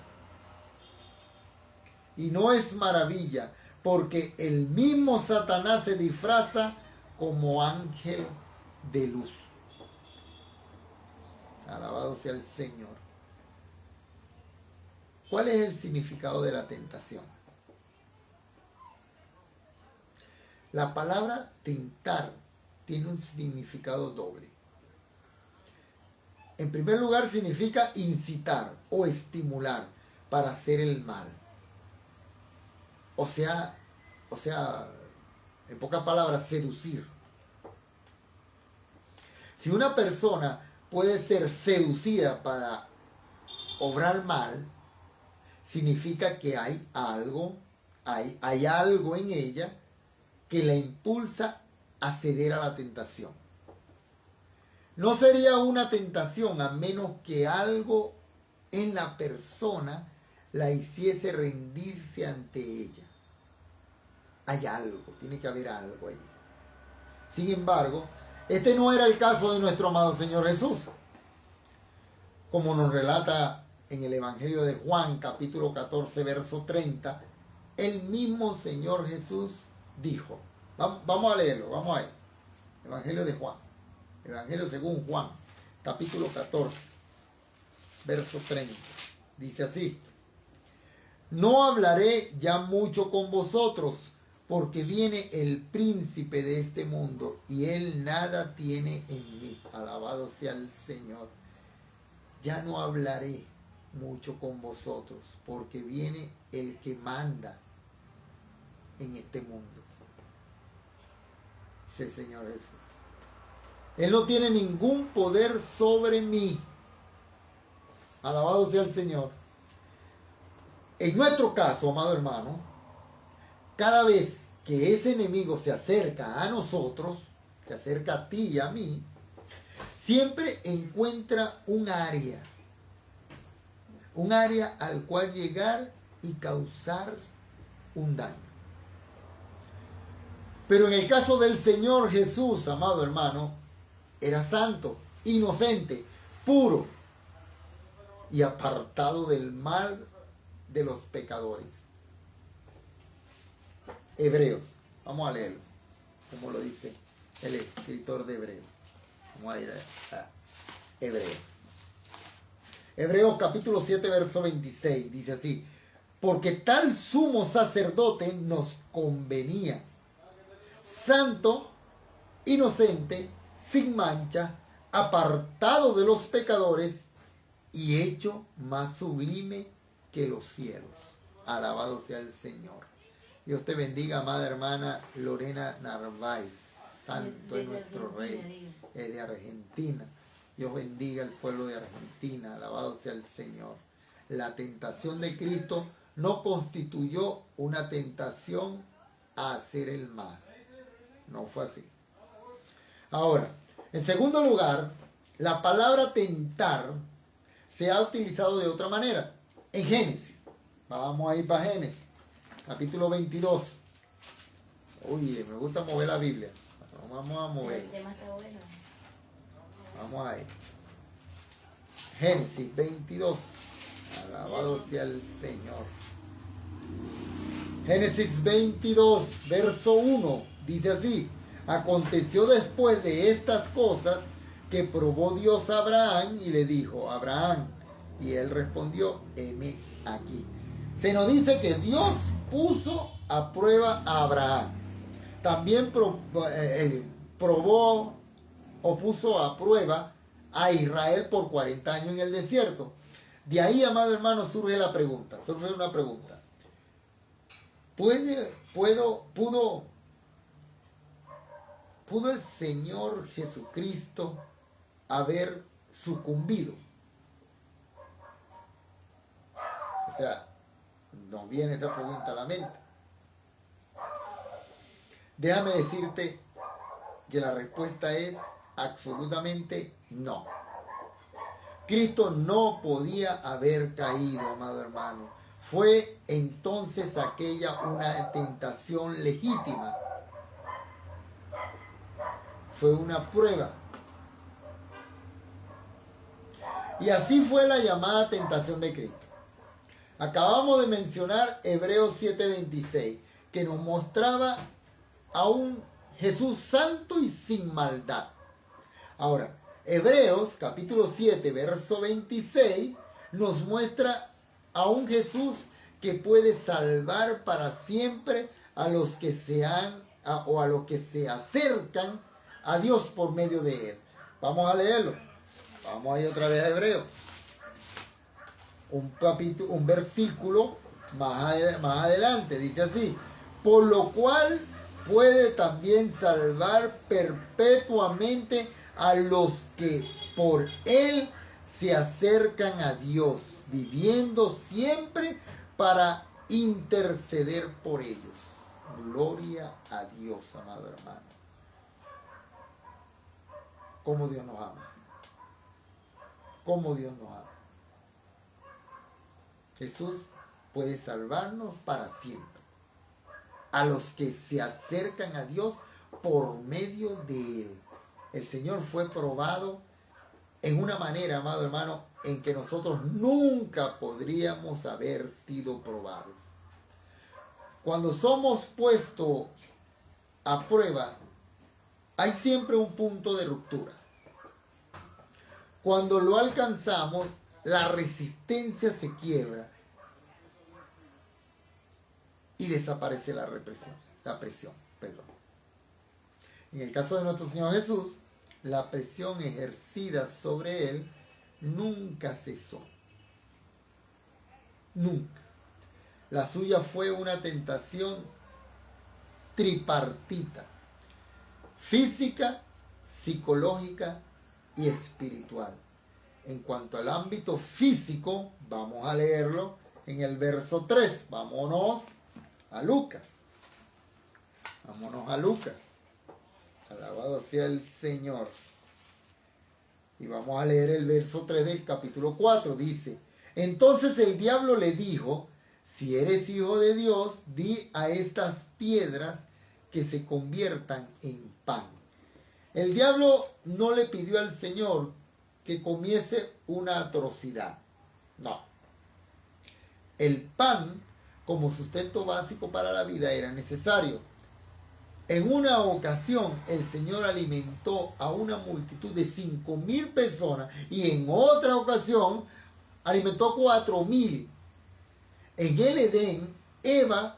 porque el mismo Satanás se disfraza como ángel de luz. Alabado sea el Señor. ¿Cuál es el significado de la tentación? La palabra tentar tiene un significado doble. En primer lugar, significa incitar o estimular para hacer el mal. O sea, en pocas palabras, seducir. Si una persona puede ser seducida para obrar mal, significa que hay algo en ella que la impulsa a ceder a la tentación. No sería una tentación a menos que algo en la persona la hiciese rendirse ante ella. Hay algo, tiene que haber algo allí. Sin embargo, este no era el caso de nuestro amado Señor Jesús. Como nos relata en el Evangelio de Juan, capítulo 14, verso 30, el mismo Señor Jesús dijo, vamos a leerlo, vamos a ir. Evangelio de Juan, Evangelio según Juan, capítulo 14, verso 30. Dice así: no hablaré ya mucho con vosotros, porque viene el príncipe de este mundo, y él nada tiene en mí. Alabado sea el Señor. Ya no hablaré mucho con vosotros, porque viene el que manda en este mundo. Dice el Señor Jesús. Él no tiene ningún poder sobre mí. Alabado sea el Señor. En nuestro caso, amado hermano, cada vez que ese enemigo se acerca a nosotros, se acerca a ti y a mí, siempre encuentra un área al cual llegar y causar un daño. Pero en el caso del Señor Jesús, amado hermano, era santo, inocente, puro y apartado del mal de los pecadores. Hebreos, vamos a leerlo, como lo dice el escritor de Hebreos. Vamos a ir a Hebreos. Hebreos capítulo 7, verso 26, dice así: porque tal sumo sacerdote nos convenía, santo, inocente, sin mancha, apartado de los pecadores y hecho más sublime que los cielos. Alabado sea el Señor. Dios te bendiga, amada hermana Lorena Narváez. Santo es nuestro Rey, es de Argentina. Dios bendiga al pueblo de Argentina. Alabado sea el Señor. La tentación de Cristo no constituyó una tentación a hacer el mal. No fue así. Ahora, En segundo lugar, la palabra tentar se ha utilizado de otra manera. En Génesis, vamos a ir para Génesis, capítulo 22. Uy, me gusta mover la Biblia. Vamos a mover. El tema está bueno. Vamos a ir. Génesis 22. Alabado sea el Señor. Génesis 22, verso 1, dice así: aconteció después de estas cosas que probó Dios a Abraham y le dijo: Abraham, y él respondió: heme aquí. Se nos dice que Dios puso a prueba a Abraham. También probó o puso a prueba a Israel por 40 años en el desierto. De ahí, amado hermano, surge una pregunta. ¿Pudo el Señor Jesucristo haber sucumbido? O sea, nos viene esa pregunta a la mente. Déjame decirte que la respuesta es absolutamente no. Cristo no podía haber caído, amado hermano. Fue entonces aquella una tentación legítima. Fue una prueba. Y así fue la llamada tentación de Cristo. Acabamos de mencionar Hebreos 7:26, que nos mostraba a un Jesús santo y sin maldad. Ahora, Hebreos capítulo 7, verso 26, nos muestra a un Jesús que puede salvar para siempre a los que a los que se acercan a Dios por medio de él. Vamos a leerlo. Vamos a ir otra vez a Hebreos. Un versículo más adelante dice así: por lo cual puede también salvar perpetuamente a los que por él se acercan a Dios, viviendo siempre para interceder por ellos. Gloria a Dios, amado hermano. Cómo Dios nos ama. Cómo Dios nos ama. Jesús puede salvarnos para siempre a los que se acercan a Dios por medio de él. El Señor fue probado en una manera, amado hermano, en que nosotros nunca podríamos haber sido probados. Cuando somos puestos a prueba, hay siempre un punto de ruptura. Cuando lo alcanzamos, la resistencia se quiebra y desaparece la presión. En el caso de nuestro Señor Jesús, la presión ejercida sobre él nunca cesó. Nunca. La suya fue una tentación tripartita: física, psicológica y espiritual. En cuanto al ámbito físico, vamos a leerlo en el verso 3. Vámonos a Lucas. Alabado sea el Señor. Y vamos a leer el verso 3 del capítulo 4. Dice: entonces el diablo le dijo: si eres hijo de Dios, di a estas piedras que se conviertan en pan. El diablo no le pidió al Señor que comiese una atrocidad. No. El pan, como sustento básico para la vida, era necesario. En una ocasión, el Señor alimentó a una multitud de 5,000 personas y en otra ocasión alimentó a 4,000. En el Edén, Eva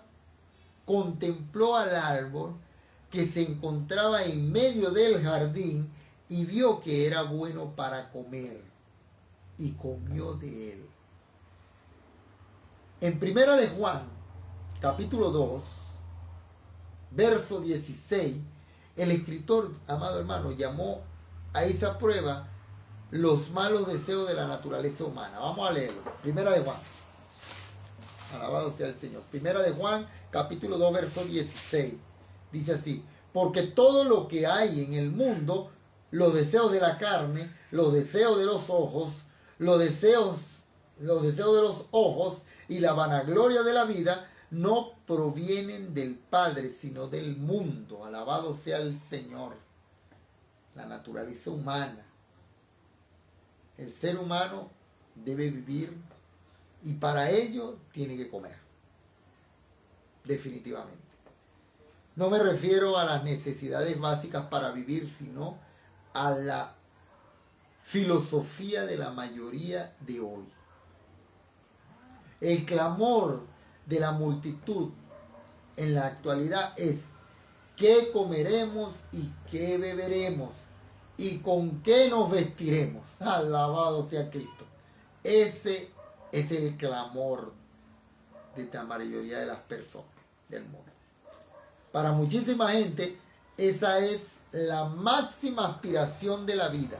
contempló al árbol que se encontraba en medio del jardín y vio que era bueno para comer y comió de él. En Primera de Juan, capítulo 2, verso 16, el escritor, amado hermano, llamó a esa prueba los malos deseos de la naturaleza humana. Vamos a leerlo. Primera de Juan. Alabado sea el Señor. Primera de Juan, capítulo 2, verso 16. Dice así: porque todo lo que hay en el mundo, los deseos de la carne, los deseos de los ojos, los deseos de los ojos y la vanagloria de la vida no provienen del Padre, sino del mundo. Alabado sea el Señor. La naturaleza humana. El ser humano debe vivir y para ello tiene que comer. Definitivamente. No me refiero a las necesidades básicas para vivir, sino a la filosofía de la mayoría de hoy. El clamor de la multitud en la actualidad es: ¿qué comeremos y qué beberemos? ¿Y con qué nos vestiremos? Alabado sea Cristo. Ese es el clamor de la mayoría de las personas del mundo. Para muchísima gente, esa es la máxima aspiración de la vida.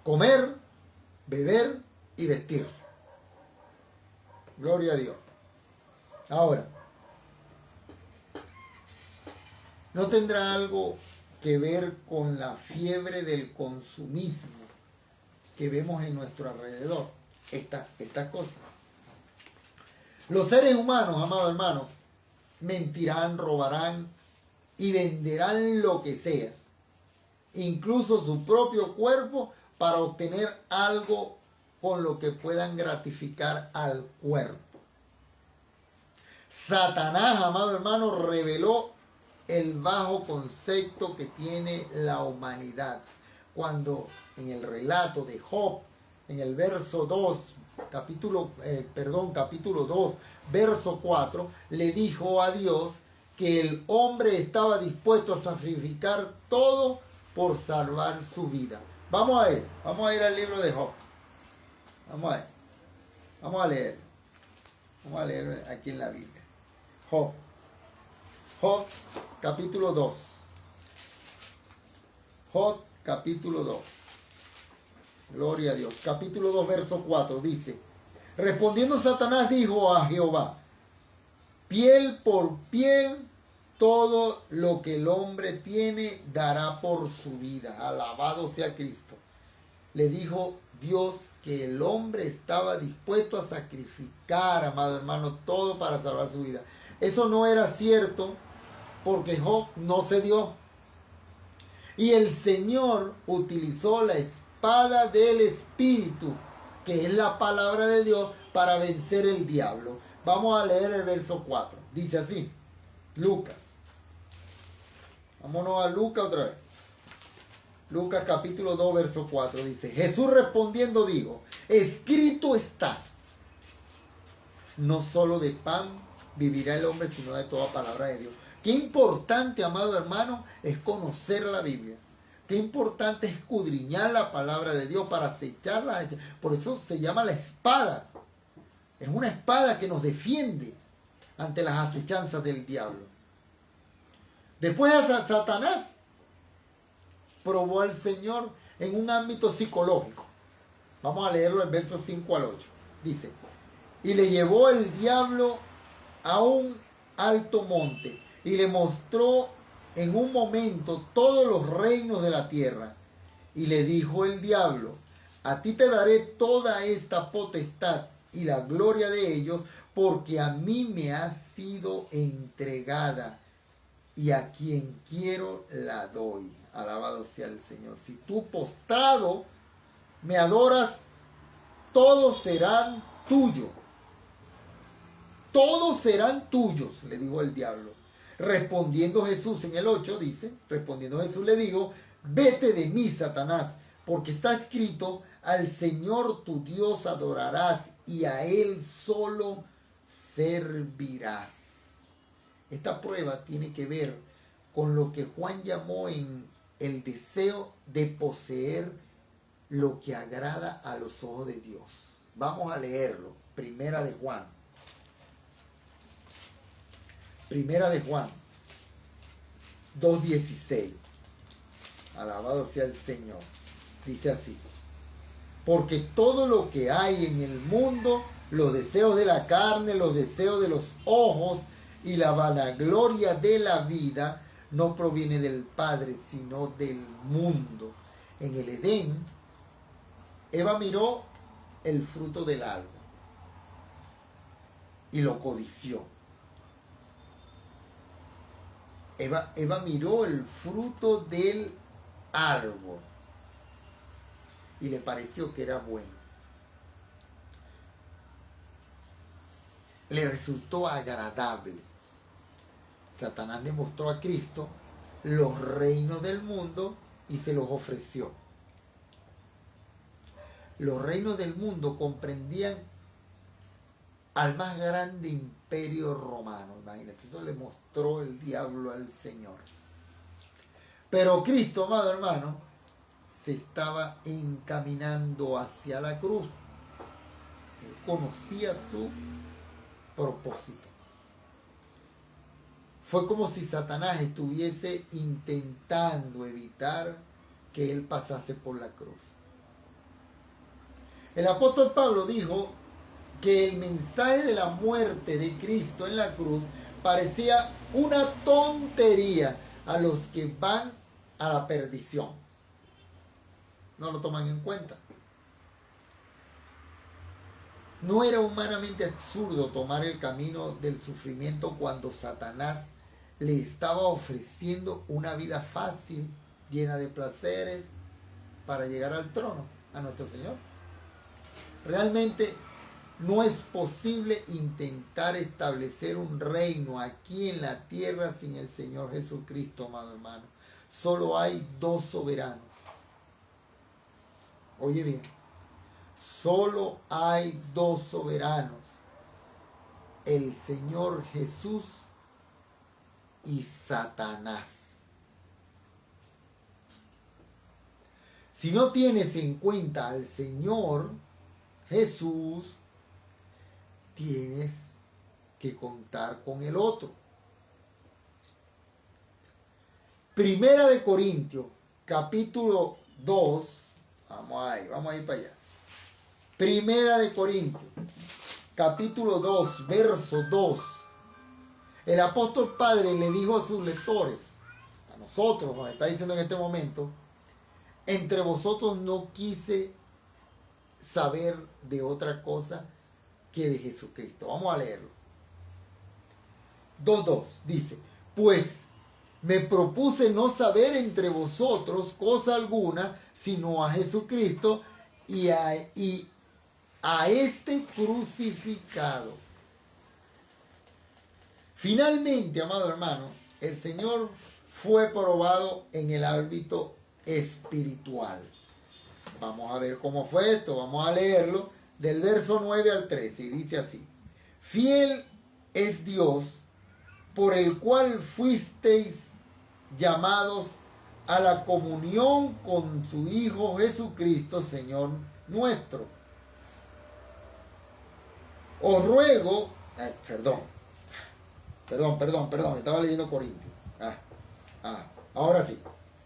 Comer, beber y vestirse. Gloria a Dios. Ahora, ¿no tendrá algo que ver con la fiebre del consumismo que vemos en nuestro alrededor? Estas cosas. Los seres humanos, amados hermanos, mentirán, robarán y venderán lo que sea, incluso su propio cuerpo, para obtener algo con lo que puedan gratificar al cuerpo. Satanás, amado hermano, reveló el bajo concepto que tiene la humanidad cuando en el relato de Job, en el verso 2, capítulo 2, verso 4, le dijo a Dios que el hombre estaba dispuesto a sacrificar todo por salvar su vida. Vamos a ir al libro de Job. Vamos a leer aquí en la Biblia. Job, capítulo 2. Job, capítulo 2. Gloria a Dios. Capítulo 2, verso 4 dice: respondiendo Satanás dijo a Jehová: piel por piel, todo lo que el hombre tiene dará por su vida. Alabado sea Cristo. Le dijo Dios que el hombre estaba dispuesto a sacrificar, amado hermano, todo para salvar su vida. Eso no era cierto porque Job no cedió. Y el Señor utilizó la espada del Espíritu, que es la palabra de Dios, para vencer el diablo. Vamos a leer el verso 4. Dice así, Lucas. Vámonos a Lucas otra vez. Lucas capítulo 2, verso 4 dice: Jesús respondiendo dijo: escrito está, no solo de pan vivirá el hombre, sino de toda palabra de Dios. Qué importante, amado hermano, es conocer la Biblia. Qué importante es escudriñar la palabra de Dios para acecharla. Por eso se llama la espada. Es una espada que nos defiende ante las acechanzas del diablo. Después Satanás probó al Señor en un ámbito psicológico. Vamos a leerlo el verso 5 al 8. Dice: y le llevó el diablo a un alto monte y le mostró en un momento todos los reinos de la tierra. Y le dijo el diablo: a ti te daré toda esta potestad y la gloria de ellos, porque a mí me ha sido entregada y a quien quiero la doy. Alabado sea el Señor. Si tú postrado me adoras, todos serán tuyos. Todos serán tuyos, le dijo el diablo. Respondiendo Jesús en el 8 dice, respondiendo Jesús le dijo: vete de mí, Satanás, porque está escrito: al Señor tu Dios adorarás y a Él solo servirás. Esta prueba tiene que ver con lo que Juan llamó en el deseo de poseer lo que agrada a los ojos de Dios. Vamos a leerlo. Primera de Juan. Primera de Juan 2:16. Alabado sea el Señor. Dice así: porque todo lo que hay en el mundo, los deseos de la carne, los deseos de los ojos y la vanagloria de la vida, no proviene del Padre, sino del mundo. En el Edén, Eva miró el fruto del árbol y lo codició. Eva miró el fruto del árbol y le pareció que era bueno. Le resultó agradable. Satanás le mostró a Cristo los reinos del mundo y se los ofreció. Los reinos del mundo comprendían al más grande imperio romano. Imagínate, eso le mostró el diablo al Señor. Pero Cristo, amado hermano, se estaba encaminando hacia la cruz. Él conocía su propósito. Fue como si Satanás estuviese intentando evitar que él pasase por la cruz. El apóstol Pablo dijo que el mensaje de la muerte de Cristo en la cruz parecía una tontería a los que van a la perdición. No lo toman en cuenta. No era humanamente absurdo tomar el camino del sufrimiento cuando Satanás le estaba ofreciendo una vida fácil, llena de placeres, para llegar al trono, a nuestro Señor. Realmente no es posible intentar establecer un reino aquí en la tierra sin el Señor Jesucristo, amado hermano. Solo hay dos soberanos. Oye bien, solo hay dos soberanos. El Señor Jesús y Satanás. Si no tienes en cuenta al Señor Jesús, tienes que contar con el otro. Primera de Corintios, capítulo 2. Vamos a ir para allá. Primera de Corintios, capítulo 2, verso 2. El apóstol Padre le dijo a sus lectores, a nosotros, nos está diciendo en este momento, entre vosotros no quise saber de otra cosa que de Jesucristo. Vamos a leerlo. 2.2 dice, pues me propuse no saber entre vosotros cosa alguna, sino a Jesucristo y a este crucificado. Finalmente, amado hermano, el Señor fue probado en el ámbito espiritual. Vamos a ver cómo fue esto, vamos a leerlo del verso 9 al 13 y dice así: fiel es Dios, por el cual fuisteis llamados a la comunión con su Hijo Jesucristo, Señor nuestro. Os ruego, perdón, estaba leyendo Corintios. Ahora sí.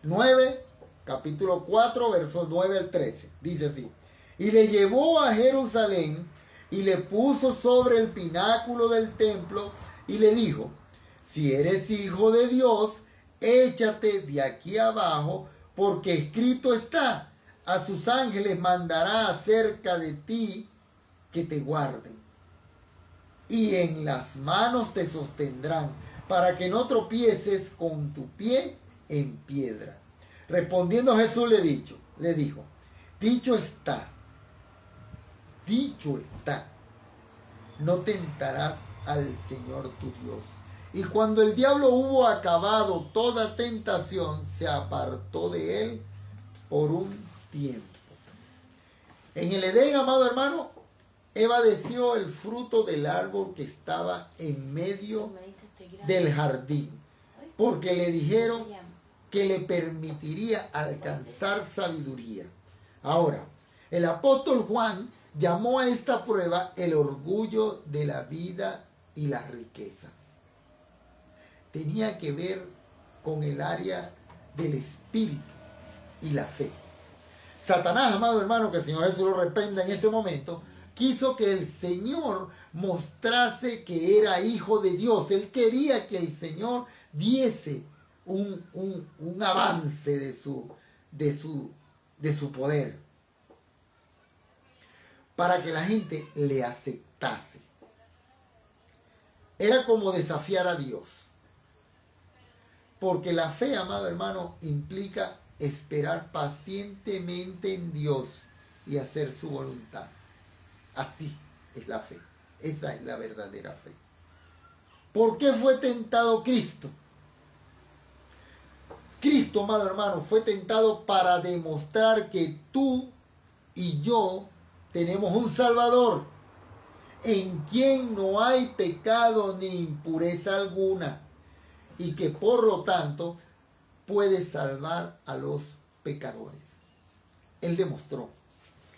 9, capítulo 4, versos 9 al 13. Dice así: y le llevó a Jerusalén y le puso sobre el pináculo del templo y le dijo: si eres hijo de Dios, échate de aquí abajo, porque escrito está: a sus ángeles mandará acerca de ti que te guarden, y en las manos te sostendrán, para que no tropieces con tu pie en piedra. Respondiendo Jesús le dijo: dicho está, no tentarás al Señor tu Dios. Y cuando el diablo hubo acabado toda tentación, se apartó de él por un tiempo. En el Edén, amado hermano, Eva deseó el fruto del árbol que estaba en medio del jardín, porque le dijeron que le permitiría alcanzar sabiduría. Ahora, el apóstol Juan llamó a esta prueba el orgullo de la vida y las riquezas. Tenía que ver con el área del espíritu y la fe. Satanás, amado hermano, que el Señor Jesús lo reprenda en este momento, quiso que el Señor mostrase que era hijo de Dios. Él quería que el Señor diese un avance de su poder, para que la gente le aceptase. Era como desafiar a Dios. Porque la fe, amado hermano, implica esperar pacientemente en Dios y hacer su voluntad. Así es la fe. Esa es la verdadera fe. ¿Por qué fue tentado Cristo? Cristo, amado hermano, fue tentado para demostrar que tú y yo tenemos un Salvador en quien no hay pecado ni impureza alguna, y que por lo tanto puede salvar a los pecadores. Él demostró,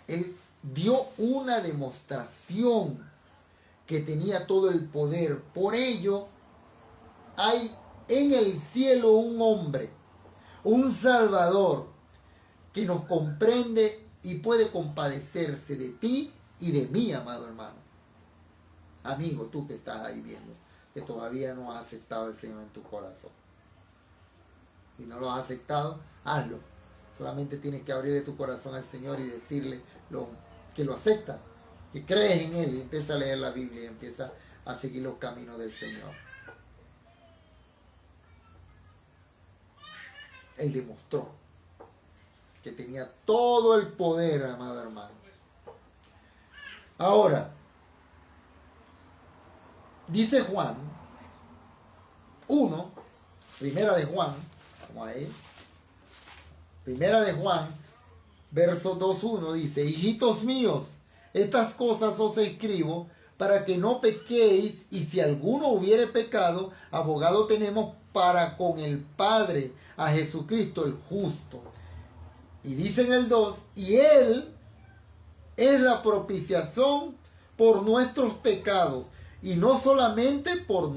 él dio una demostración que tenía todo el poder. Por ello, hay en el cielo un hombre, un Salvador, que nos comprende y puede compadecerse de ti y de mí, amado hermano. Amigo, tú que estás ahí viendo, que todavía no has aceptado al Señor en tu corazón. Si no lo has aceptado, hazlo. Solamente tienes que abrirle tu corazón al Señor y decirle que lo aceptas, que crees en Él, y empieza a leer la Biblia y empieza a seguir los caminos del Señor. Él demostró que tenía todo el poder, amado hermano. Ahora, dice Juan 1, primera de Juan, vamos ahí, primera de Juan, verso 2:1, dice: hijitos míos, estas cosas os escribo para que no pequéis, y si alguno hubiere pecado, abogado tenemos para con el Padre, a Jesucristo el justo. Y dice en el 2, y Él es la propiciación por nuestros pecados, y no solamente por los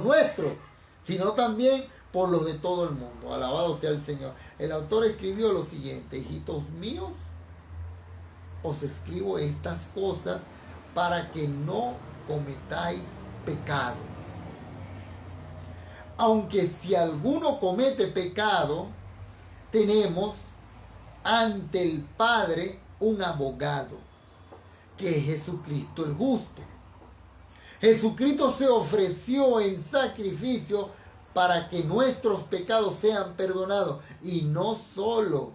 nuestros, sino también por los de todo el mundo. Alabado sea el Señor. El autor escribió lo siguiente: hijitos míos, os escribo estas cosas para que no cometáis pecado. Aunque si alguno comete pecado, tenemos ante el Padre un abogado, que es Jesucristo el justo. Jesucristo se ofreció en sacrificio para que nuestros pecados sean perdonados, y no solo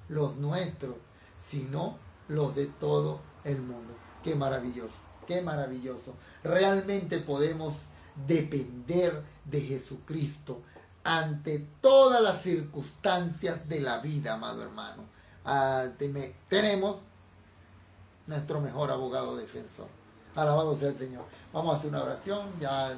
los nuestros, sino los de todo el mundo. Qué maravilloso, qué maravilloso. Realmente podemos depender de Jesucristo ante todas las circunstancias de la vida, amado hermano. Tenemos nuestro mejor abogado defensor. Alabado sea el Señor. Vamos a hacer una oración. Ya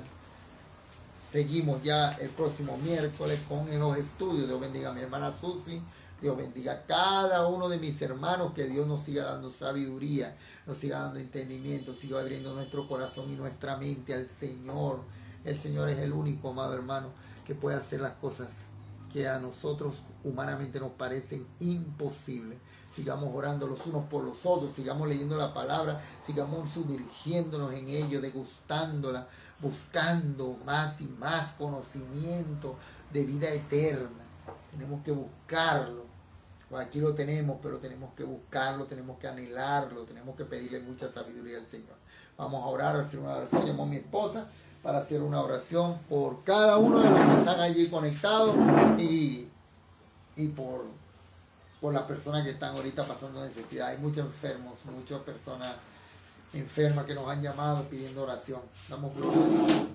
seguimos ya el próximo miércoles con los estudios. Dios bendiga a mi hermana Susi. Dios bendiga a cada uno de mis hermanos. Que Dios nos siga dando sabiduría, nos siga dando entendimiento, siga abriendo nuestro corazón y nuestra mente al Señor. El Señor es el único, amado hermano, que puede hacer las cosas que a nosotros humanamente nos parecen imposibles. Sigamos orando los unos por los otros, sigamos leyendo la palabra, sigamos sumergiéndonos en ello, degustándola, buscando más y más conocimiento de vida eterna. Tenemos que buscarlo. Aquí lo tenemos, pero tenemos que buscarlo, tenemos que anhelarlo, tenemos que pedirle mucha sabiduría al Señor. Vamos a orar, a hacer una oración. Llamo a mi esposa para hacer una oración por cada uno de los que están allí conectados y por las personas que están ahorita pasando necesidad. Hay muchos enfermos, muchas personas enfermas que nos han llamado pidiendo oración. Damos gloria a Dios.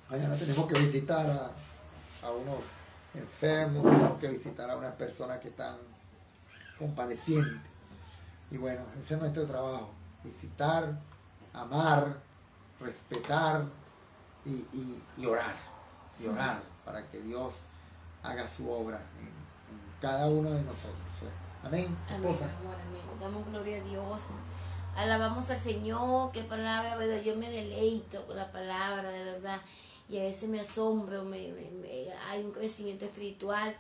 Mañana tenemos que visitar a unos enfermos, tenemos que visitar a unas personas que están compadecientes. Y bueno, ese es nuestro trabajo: visitar, amar, respetar y orar para que Dios haga su obra en cada uno de nosotros. Amén. Amén, amor, amén. Damos gloria a Dios. Alabamos al Señor. Qué palabra, ¿verdad? Yo me deleito con la palabra, de verdad. Y a veces me asombro, hay un crecimiento espiritual.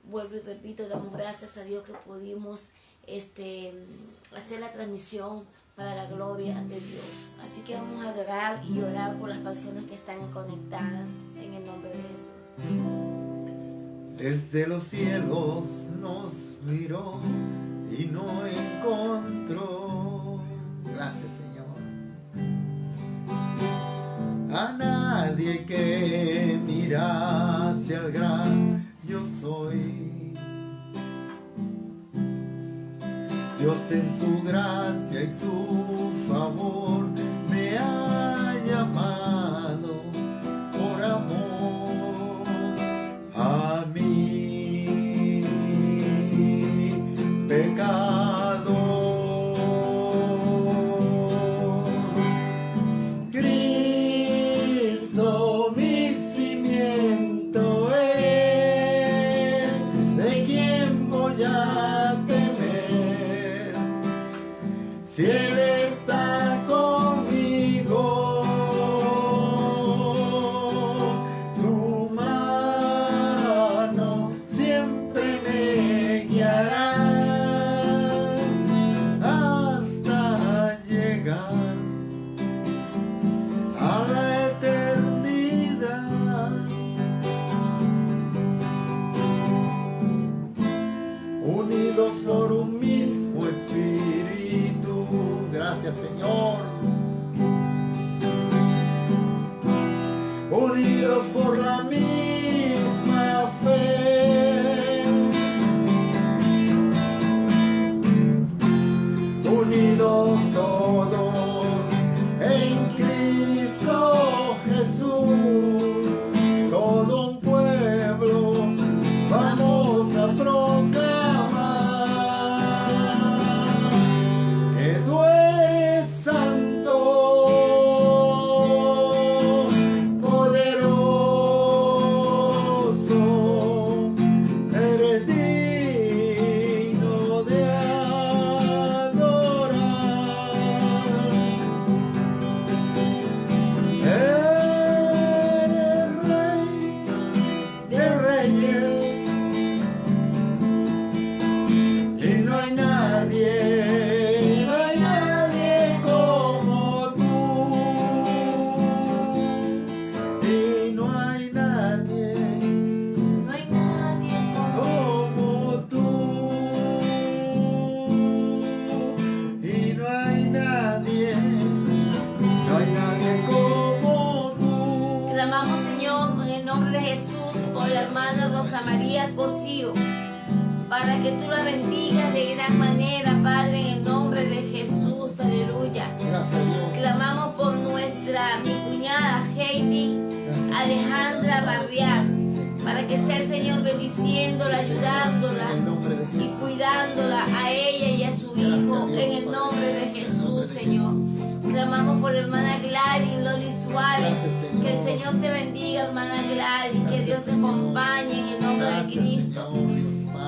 Vuelvo y repito, damos gracias a Dios que pudimos hacer la transmisión para la gloria de Dios. Así que vamos a adorar y orar por las personas que están conectadas en el nombre de Jesús. Desde los cielos nos miró y no encontró. Gracias, Señor. A nadie que mirase al gran yo soy. Dios en su gracia y su favor me ha llamado por amor a mi pecado. Cristo mi cimiento es, ¿de quién voy a temer? Si Él está conmigo, su mano siempre me guiará hasta llegar a la eternidad. Unidos por un mismo espíritu. Gracias, Señor. Unidos por la misma fe. Unidos todos en Cristo Jesús. Todo un pueblo vamos a proclamar que tú eres santo, poderoso, eres digno de adorar. Eres Rey de reyes y no hay nadie como tú, y no hay nadie como tú, y no hay nadie como tú. Clamamos, Señor, en el nombre de Jesús, por la hermana Rosa María Cosío, para que tú la bendigas de gran manera, Padre, en el nombre de Jesús, aleluya. Gracias, Dios. Clamamos por mi cuñada Heidi Alejandra Barriar, para que sea el Señor bendiciéndola, ayudándola En el nombre de y Jesús. cuidándola a ella y a su hijo, en el nombre de Jesús, Señor. Clamamos por la hermana Gladys Loli Suárez, que el Señor te bendiga, hermana Gladys, que Dios te acompañe en el nombre de Cristo.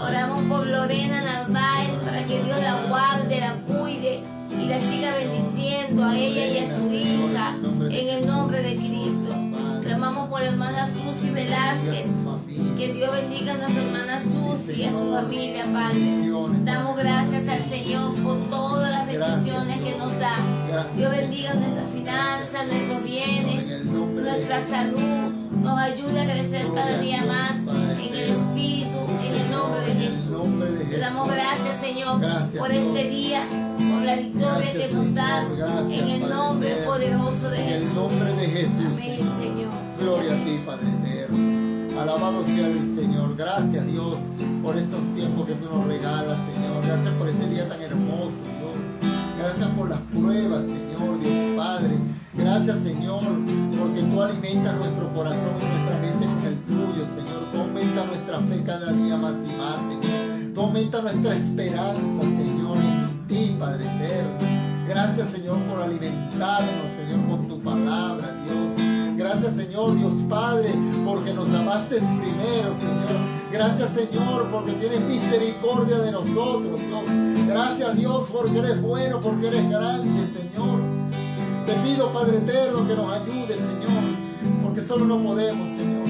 Oramos por Lorena Narváez, para que Dios la guarde, la cuide y la siga bendiciendo a ella y a su hija, en el nombre de Cristo. Clamamos por la hermana Susi Velázquez, que Dios bendiga a nuestra hermana Susi y a su familia, Padre. Damos gracias al Señor por todas las bendiciones que nos da. Dios bendiga nuestras finanzas, nuestros bienes, nuestra salud. Nos ayude a crecer cada día más en el Espíritu, en el nombre de Jesús. Te damos gracias, Señor, por este día, por la victoria que nos das, en el nombre poderoso de Jesús. En el nombre de Jesús. Amén, Señor. Gloria a ti, Padre eterno. Alabado sea el Señor. Gracias, Dios, por estos tiempos que tú nos regalas, Señor. Gracias por este día tan hermoso, Dios. Gracias por las pruebas, Señor, Dios Padre. Gracias, Señor, porque tú alimentas nuestro corazón y nuestra mente con el tuyo, Señor. Tú aumentas nuestra fe cada día más y más, Señor. Tú aumentas nuestra esperanza, Señor, en ti, Padre eterno. Gracias, Señor, por alimentarnos, Señor, con tu palabra, Dios. Gracias, Señor, Dios Padre, porque nos amaste primero, Señor. Gracias, Señor, porque tienes misericordia de nosotros, Dios. Gracias, Dios, porque eres bueno, porque eres grande, Señor. Te pido, Padre eterno, que nos ayudes, Señor, porque solo no podemos, Señor.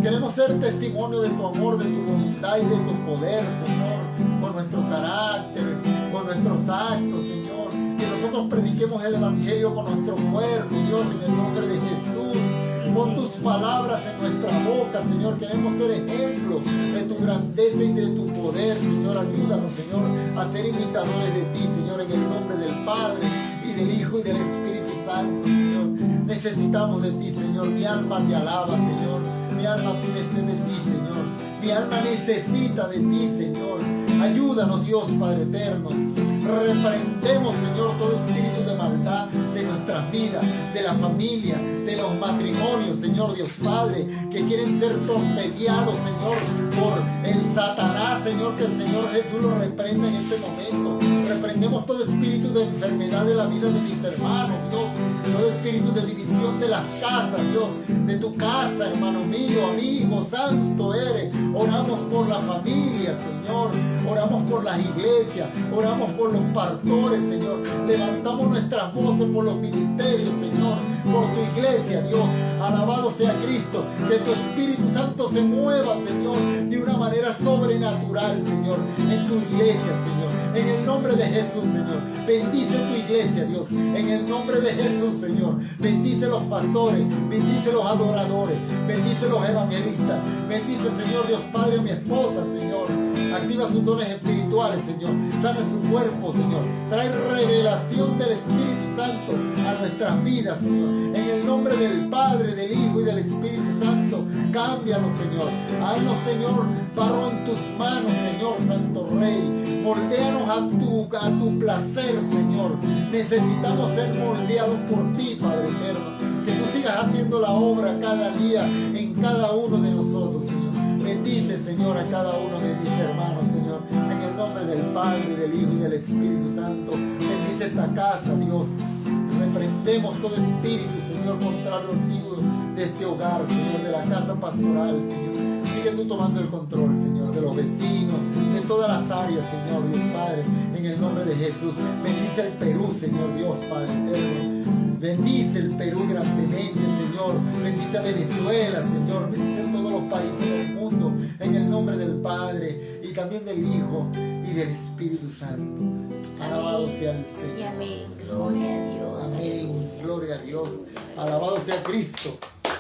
Queremos ser testimonio de tu amor, de tu bondad y de tu poder, Señor, por nuestro carácter, por nuestros actos, Señor. Que nosotros nosotros prediquemos el Evangelio con nuestro cuerpo, Dios, en el nombre de Jesús. Pon tus palabras en nuestra boca, Señor. Queremos ser ejemplos de tu grandeza y de tu poder, Señor. Ayúdanos, Señor, a ser imitadores de ti, Señor, en el nombre del Padre y del Hijo y del Espíritu Santo, Señor. Necesitamos de ti, Señor. Mi alma te alaba, Señor. Mi alma tiene sed de ti, Señor. Mi alma necesita de ti, Señor. Ayúdanos, Dios Padre eterno. Reprendemos, Señor, todo espíritu de maldad de nuestras vidas, de la familia, de los matrimonios, Señor Dios Padre, que quieren ser torpedeados, Señor, por el Satanás, Señor, que el Señor Jesús lo reprenda en este momento. Reprendemos todo espíritu de enfermedad de la vida de mis hermanos, Dios. Todo espíritu de división de las casas, Dios. De tu casa, hermano mío, amigo, santo eres. Oramos por la familia, Señor. Oramos por las iglesias. Oramos por los pastores, Señor. Levantamos nuestras voces por los ministerios, Señor. Por tu iglesia, Dios. Alabado sea Cristo. Que tu Espíritu Santo se mueva, Señor, de una manera sobrenatural, Señor, en tu iglesia, Señor. En el nombre de Jesús, Señor. Bendice tu iglesia, Dios. En el nombre de Jesús, Señor. Bendice los pastores. Bendice los adoradores. Bendice los evangelistas. Bendice, Señor Dios Padre, a mi esposa, Señor. Activa sus dones espirituales, Señor. Sana su cuerpo, Señor. Trae revelación del Espíritu Santo a nuestras vidas, Señor. En el nombre del Padre, del Hijo y del Espíritu Santo. Cámbianos, Señor. Haznos, Señor, barro en tus manos, Señor Santo Rey. Moldéanos a tu placer, Señor. Necesitamos ser moldeados por ti, Padre eterno. Que tú sigas haciendo la obra cada día en cada uno de nosotros, Señor. Bendice, Señor, a cada uno de mis hermanos, Señor. En el nombre del Padre, del Hijo y del Espíritu Santo. Bendice esta casa, Dios. Reprendemos todo espíritu, Señor, contrario antiguo de este hogar, Señor, de la casa pastoral, Señor. Sigue tú tomando el control, Señor, de los vecinos, de todas las áreas, Señor, Dios Padre, en el nombre de Jesús. Bendice el Perú, Señor, Dios Padre eterno. Bendice el Perú grandemente, Señor. Bendice a Venezuela, Señor. Bendice todos los países del mundo, en el nombre del Padre y también del Hijo y del Espíritu Santo. Alabado sea el Señor. Y amén. Gloria a Dios. Amén. Gloria a Dios. Alabado sea Cristo.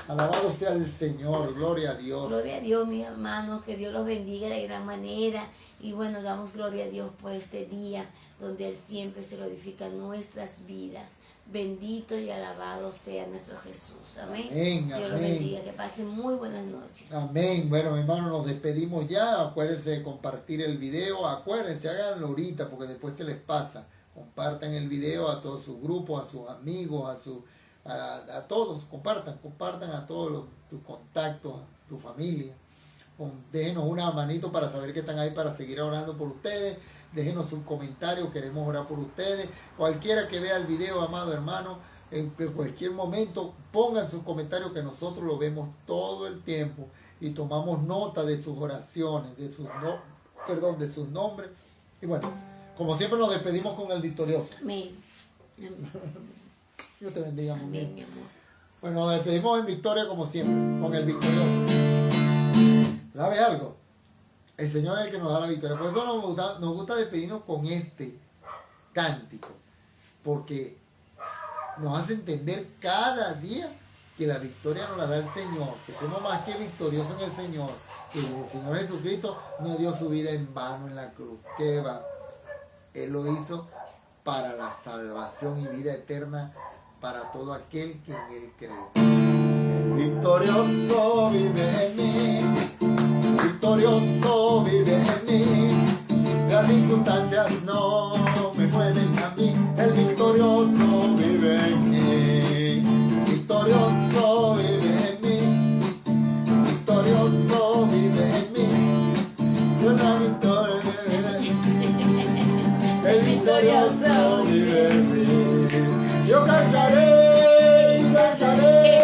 Alabado sea el Señor. Gloria a Dios. Gloria a Dios, mis hermanos. Que Dios los bendiga de gran manera. Y bueno, damos gloria a Dios por este día donde Él siempre se glorifica en nuestras vidas. Bendito y alabado sea nuestro Jesús. Amén. Amén. Dios los bendiga. Que pasen muy buenas noches. Amén. Bueno, mi hermano, nos despedimos ya. Acuérdense de compartir el video. Acuérdense, háganlo ahorita porque después se les pasa. Compartan el video a todos sus grupos, a sus amigos, a todos. Compartan a todos tus contactos, a tu familia. Déjenos una manito para saber que están ahí para seguir orando por ustedes. Déjenos sus comentarios, queremos orar por ustedes. Cualquiera que vea el video, amado hermano, en cualquier momento, pongan sus comentarios que nosotros lo vemos todo el tiempo y tomamos nota de sus oraciones, de sus nombres. Y bueno, como siempre nos despedimos con el victorioso. Amén. Dios te bendiga muy bien. Amén, mi amor. Bueno, nos despedimos en victoria como siempre, con el victorioso. ¿Sabe algo? El Señor es el que nos da la victoria. Por eso nos gusta despedirnos con este cántico. Porque nos hace entender cada día que la victoria nos la da el Señor. Que somos más que victoriosos en el Señor. Que el Señor Jesucristo no dio su vida en vano en la cruz. ¿Qué va? Él lo hizo para la salvación y vida eterna para todo aquel que en Él cree. El victorioso vive en mí. Victorioso vive en mí, las circunstancias no me mueven a mí. El victorioso vive en mí, victorioso vive en mí, victorioso vive en mí. Una victoria, el victorioso vive en mí. Yo cantaré y danzaré,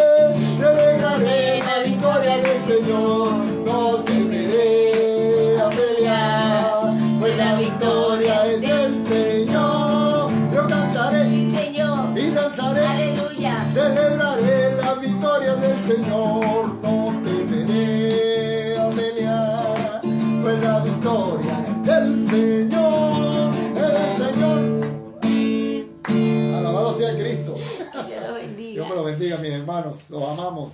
celebraré la victoria del Señor. No temeré a pelear, pues la victoria es del Señor. Yo cantaré, Sí, Señor. y danzaré, Aleluya. celebraré la victoria del Señor. No temeré a pelear, pues la victoria es del Señor. El Señor hermanos. Los amamos.